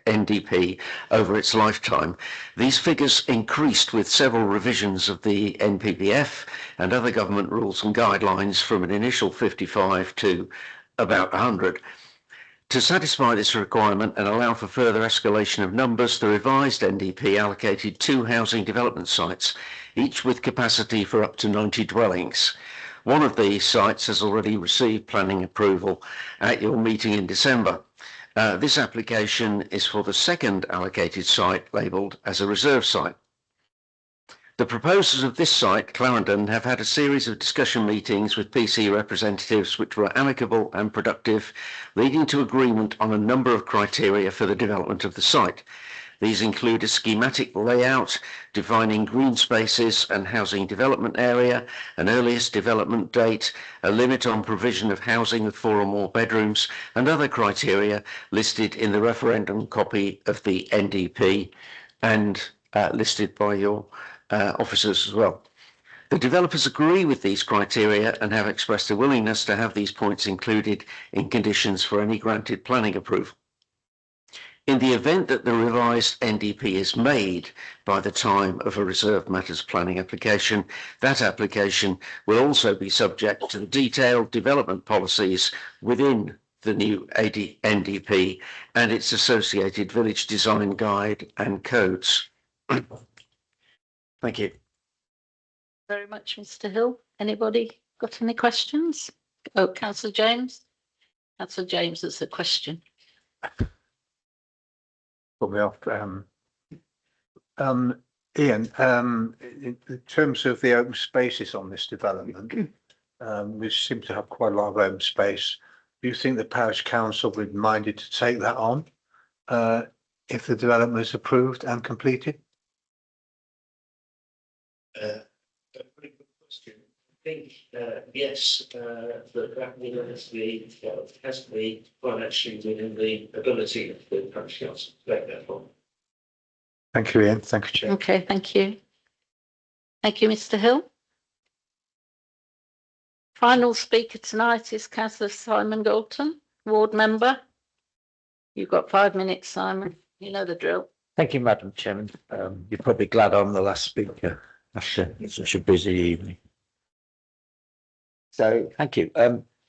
NDP over its lifetime. These figures increased with several revisions of the NPPF and other government rules and guidelines from an initial 55 to about 100. To satisfy this requirement and allow for further escalation of numbers, the revised NDP allocated 2 housing development sites, each with capacity for up to 90 dwellings. One of these sites has already received planning approval at your meeting in December. This application is for the second allocated site labelled as a reserve site. The proposers of this site, Clarendon, have had a series of discussion meetings with PC representatives which were amicable and productive, leading to agreement on a number of criteria for the development of the site. These include a schematic layout, defining green spaces and housing development area, an earliest development date, a limit on provision of housing with 4 or more bedrooms, and other criteria listed in the referendum copy of the NDP and listed by your officers as well. The developers agree with these criteria and have expressed a willingness to have these points included in conditions for any granted planning approval. In the event that the revised NDP is made by the time of a reserved matters planning application, that application will also be subject to the detailed development policies within the new NDP and its associated village design guide and codes. Thank you. Very much, Mr. Hill. Anybody got any questions? Oh, Councillor James. Councillor James, there's a question. Put me off. Ian, in terms of the open spaces on this development, we seem to have quite a lot of open space. Do you think the parish council would be minded to take that on if the development is approved and completed? Very good question. I think yes, but that will has to be financially within the ability of the parish council to take that on. Thank you, Ian. Thank you, Chair. Okay, thank you. Thank you, Mr. Hill. Final speaker tonight is Councillor Simon Galton, ward member. You've got 5 minutes, Simon. You know the drill. Thank you, Madam Chairman. You're probably glad I'm the last speaker after such a busy evening. So thank you.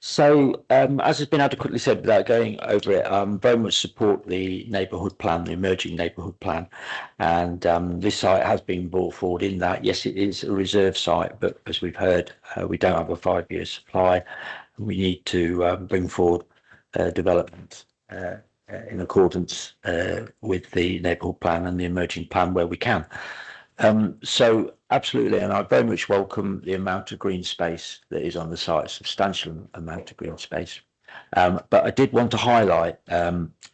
So, as has been adequately said without going over it, very much support the neighbourhood plan, the emerging neighbourhood plan. And this site has been brought forward in that. Yes, it is a reserve site, but as we've heard, we don't have a 5-year supply. We need to bring forward development in accordance with the neighbourhood plan and the emerging plan where we can. So absolutely, and I very much welcome the amount of green space that is on the site, substantial amount of green space. But I did want to highlight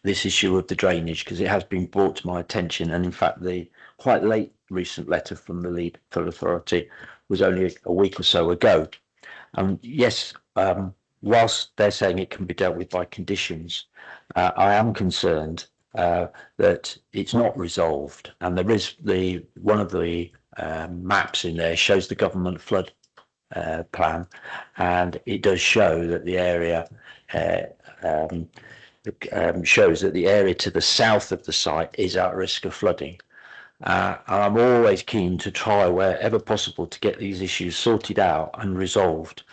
this issue of the drainage because it has been brought to my attention, and in fact the quite late recent letter from the Lead Flood Authority was only a week or so ago. Yes, whilst they're saying it can be dealt with by conditions, I am concerned that it's not resolved, and there is one of the maps in there shows the government flood plan, and it does show that the area shows that the area to the south of the site is at risk of flooding. And I'm always keen to try wherever possible to get these issues sorted out and resolved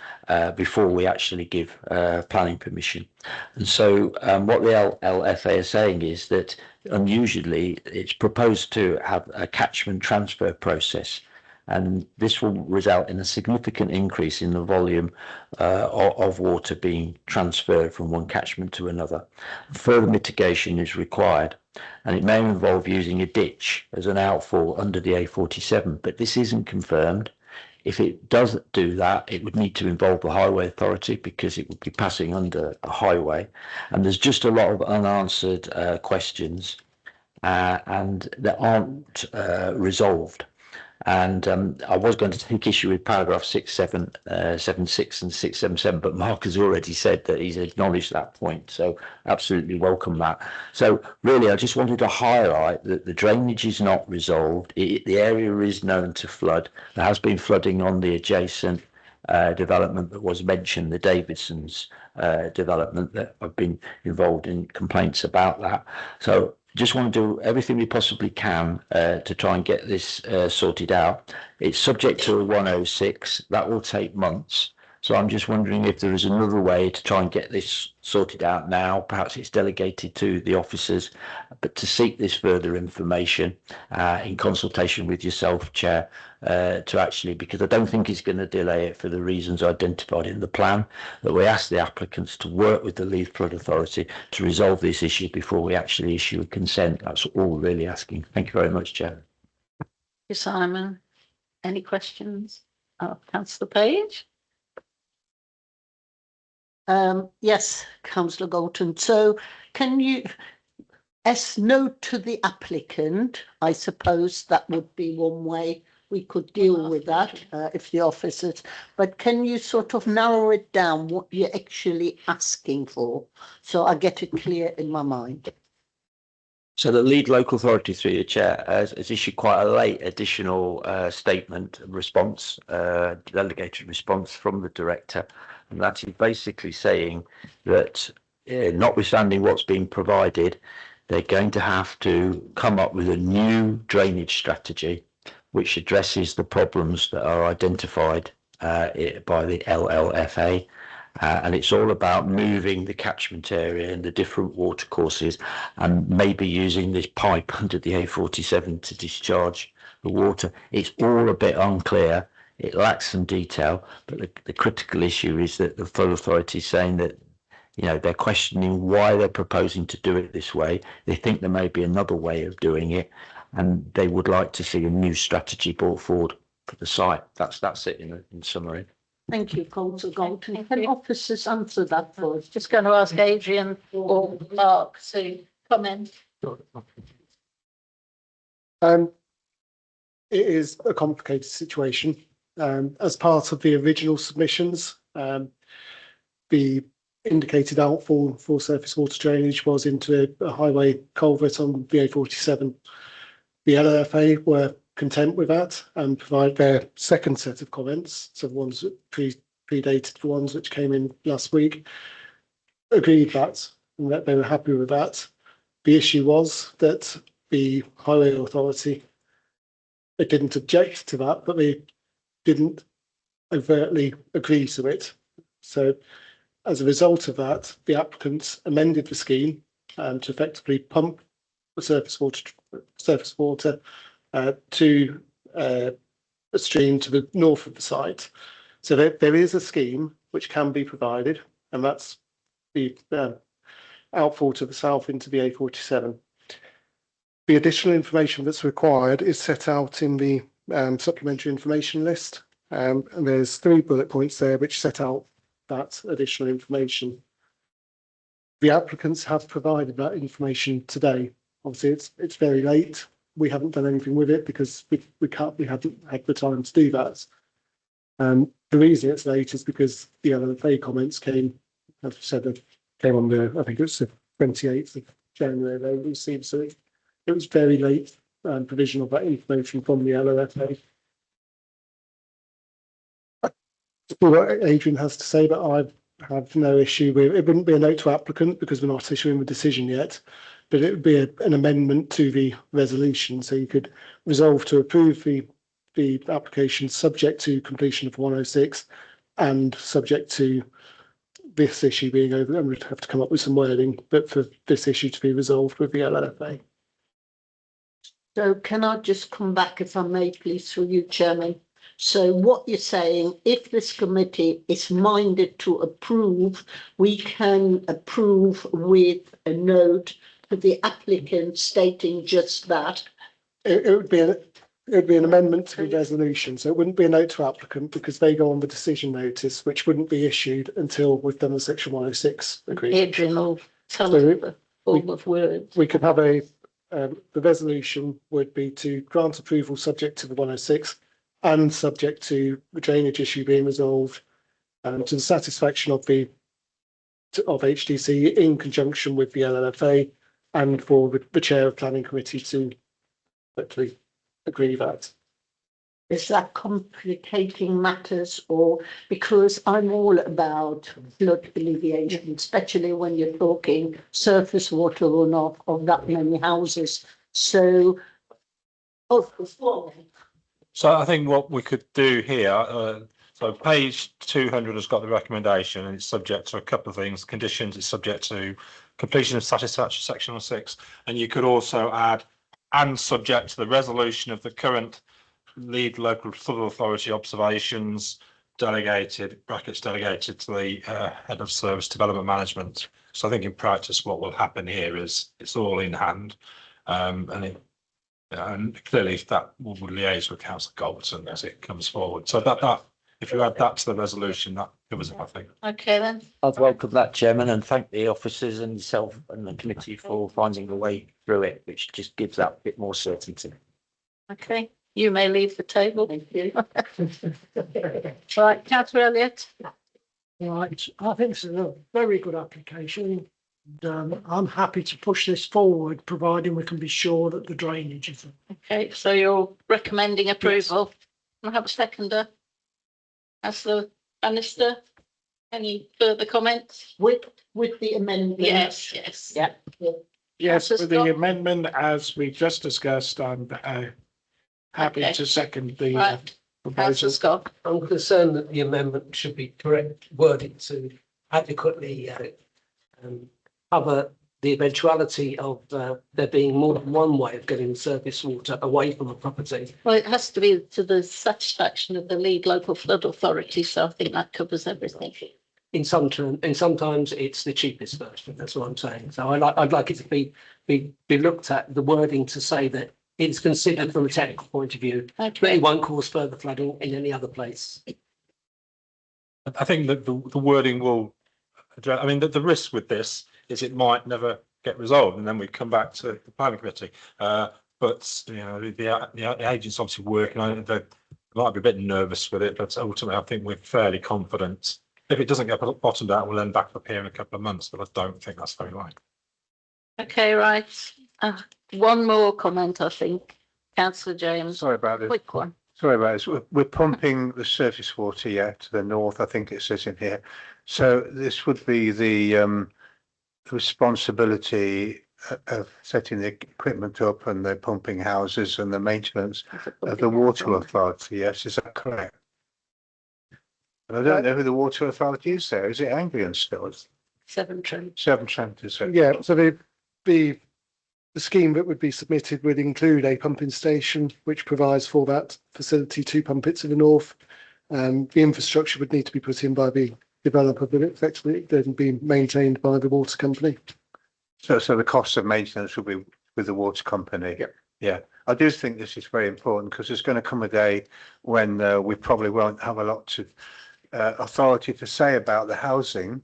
before we actually give planning permission. And so what the LFA are saying is that unusually it's proposed to have a catchment transfer process, and this will result in a significant increase in the volume of water being transferred from one catchment to another. Further mitigation is required, and it may involve using a ditch as an outfall under the A47, but this isn't confirmed. If it does do that, it would need to involve the Highway Authority because it would be passing under a highway, and there's just a lot of unanswered questions and that aren't resolved. And I was going to take issue with paragraph 676 and 677, but Mark has already said that he's acknowledged that point. So absolutely welcome that. So really, I just wanted to highlight that the drainage is not resolved. The area is known to flood. There has been flooding on the adjacent development that was mentioned, the Davidson's development, that I've been involved in complaints about that. So just want to do everything we possibly can to try and get this sorted out. It's subject to a 106. That will take months. So I'm just wondering if there is another way to try and get this sorted out now. Perhaps it's delegated to the officers, but to seek this further information in consultation with yourself, Chair, to actually, because I don't think it's going to delay it for the reasons identified in the plan, that we ask the applicants to work with the Leith Flood Authority to resolve this issue before we actually issue a consent. That's all we're really asking. Thank you very much, Chair. Thank you, Simon. Any questions? Councillor Page? Yes, Councillor Galton. So can you, as note to the applicant, I suppose that would be one way we could deal with that if the officers, but can you sort of narrow it down what you're actually asking for? So I get it clear in my mind. So the lead local authority, through the chair, has issued quite a late additional statement response, delegated response from the director, and that is basically saying that notwithstanding what's been provided, they're going to have to come up with a new drainage strategy which addresses the problems that are identified by the LLFA. And it's all about moving the catchment area and the different water courses and maybe using this pipe under the A47 to discharge the water. It's all a bit unclear. It lacks some detail, but the critical issue is that the Flood Authority is saying that, you know, they're questioning why they're proposing to do it this way. They think there may be another way of doing it, and they would like to see a new strategy brought forward for the site. That's it in summary. Thank you, Councillor Galton. Can officers answer that for us? Just going to ask Adrian or Mark to comment. It is a complicated situation. As part of the original submissions, the indicated outfall for surface water drainage was into a highway culvert on the A47. The LFA were content with that and provide their second set of comments, so the ones that predated the ones which came in last week, agreed that and that they were happy with that. The issue was that the Highway Authority, they didn't object to that, but they didn't overtly agree to it. So as a result of that, the applicants amended the scheme to effectively pump the surface water to a stream to the north of the site. So there is a scheme which can be provided, and that's the outfall to the south into the A47. The additional information that's required is set out in the supplementary information list. And there's 3 bullet points there which set out that additional information. The applicants have provided that information today. Obviously, it's very late. We haven't done anything with it because we haven't had the time to do that. The reason it's late is because the LLFA comments came on the, I think it was the 28th of January they received, so it was very late provision of that information from the LLFA. What Adrian has to say, but I have no issue with it. Wouldn't be a note to applicant because we're not issuing the decision yet, but it would be an amendment to the resolution. So you could resolve to approve the application subject to completion of 106 and subject to this issue being over. And we'd have to come up with some wording, but for this issue to be resolved with the LLFA. So can I just come back, if I may, please, through you, Chairman? So what you're saying, if this committee is minded to approve, we can approve with a note to the applicant stating just that. It would be an amendment to the resolution, so it wouldn't be a note to applicant because they go on the decision notice, which wouldn't be issued until we've done the section 106 agreement. Adrian will tell us the form of words. We could have the resolution would be to grant approval subject to the 106 and subject to the drainage issue being resolved to the satisfaction of HDC in conjunction with the LLFA and for the chair of planning committee to actually agree that. Is that complicating matters, or because I'm all about flood alleviation, especially when you're talking surface water runoff of that many houses. So, So I think what we could do here, so page 200 has got the recommendation and it's subject to a couple of things. Conditions is subject to completion of satisfactory section 6. And you could also add, and subject to the resolution of the current lead local flood authority observations delegated to the head of service development management. So I think in practice what will happen here is it's all in hand. And clearly that will liaise with Councillor Galton as it comes forward. So that if you add that to the resolution, that covers it, I think. Okay then. I'd welcome that, Chairman, and thank the officers and yourself and the committee for finding a way through it, which just gives that bit more certainty. Okay, you may leave the table. Thank you. Right, Councillor Elliott. Right, I think this is a very good application. And, I'm happy to push this forward, providing we can be sure that the drainage is. Okay, so you're recommending approval. Can I have a seconder? Councillor Bannister, any further comments? With the amendment? Yes. Yeah. Yes, Councillor with the Scott? amendment as we just discussed, I'm happy Okay. to second the Right. proposal. Councillor Scott. I'm concerned that the amendment should be correct worded to adequately cover the eventuality of there being more than one way of getting surface water away from a property. Well, it has to be to the satisfaction of the lead local flood authority, so I think that covers everything. Sometimes it's the cheapest version. That's what I'm saying. So I'd like it to be looked at, the wording to say that it's considered from a technical point of view, but it won't cause further flooding in any other place. I think that the wording will address, I mean, the risk with this is it might never get resolved and then we come back to the planning committee. But you know, the agent's obviously working on it. They might be a bit nervous with it, but ultimately I think we're fairly confident. If it doesn't get bottomed out, we'll end back up here in a couple of months, but I don't think that's very likely. Okay, right. One more comment, I think. Councillor James. Sorry about this. Quick one. Sorry about this. We're pumping the surface water, to the north, I think it says in here. So this would be the responsibility of setting the equipment up and the pumping houses and the maintenance of the water authority. Yes, is that correct? I don't know who the water authority is there. Is it Anglian still? Severn Trent. Severn Trent, is it? Yeah, so the scheme that would be submitted would include a pumping station, which provides for that facility to pump it to the north. The infrastructure would need to be put in by the developer, but effectively it then be maintained by the water company. So the cost of maintenance will be with the water company? Yep. Yeah, I do think this is very important because there's going to come a day when we probably won't have a lot to authority to say about the housing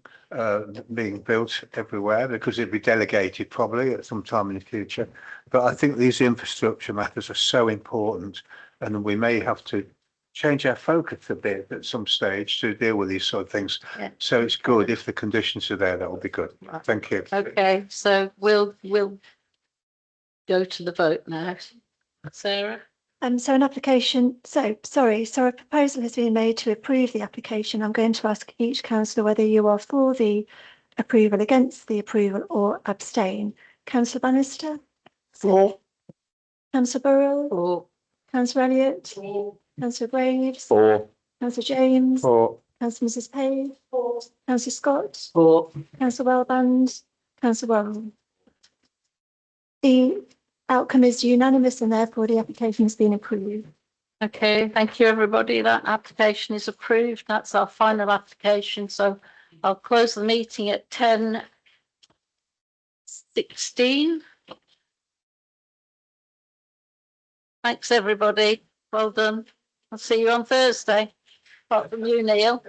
being built everywhere because it'd be delegated probably at some time in the future. But I think these infrastructure matters are so important, and we may have to change our focus a bit at some stage to deal with these sort of things. Yeah. So it's good if the conditions are there. That will be good. Thank you. Okay, so we'll go to the vote now. Sarah? So a proposal has been made to approve the application. I'm going to ask each councillor whether you are for the approval, against the approval, or abstain. Councillor Bannister? For. Councillor Burrell? For. Councillor Elliott? For. Councillor Graves? For. Councillor James? For. Councillor Mrs Page? For. Councillor Scott? For. Councillor Wellband? Councillor Worrell? The outcome is unanimous and therefore the application has been approved. Okay, thank you, everybody. That application is approved. That's our final application. So I'll close the meeting at 10:16. Thanks, everybody. Well done. I'll see you on Thursday. Apart from you, Neil.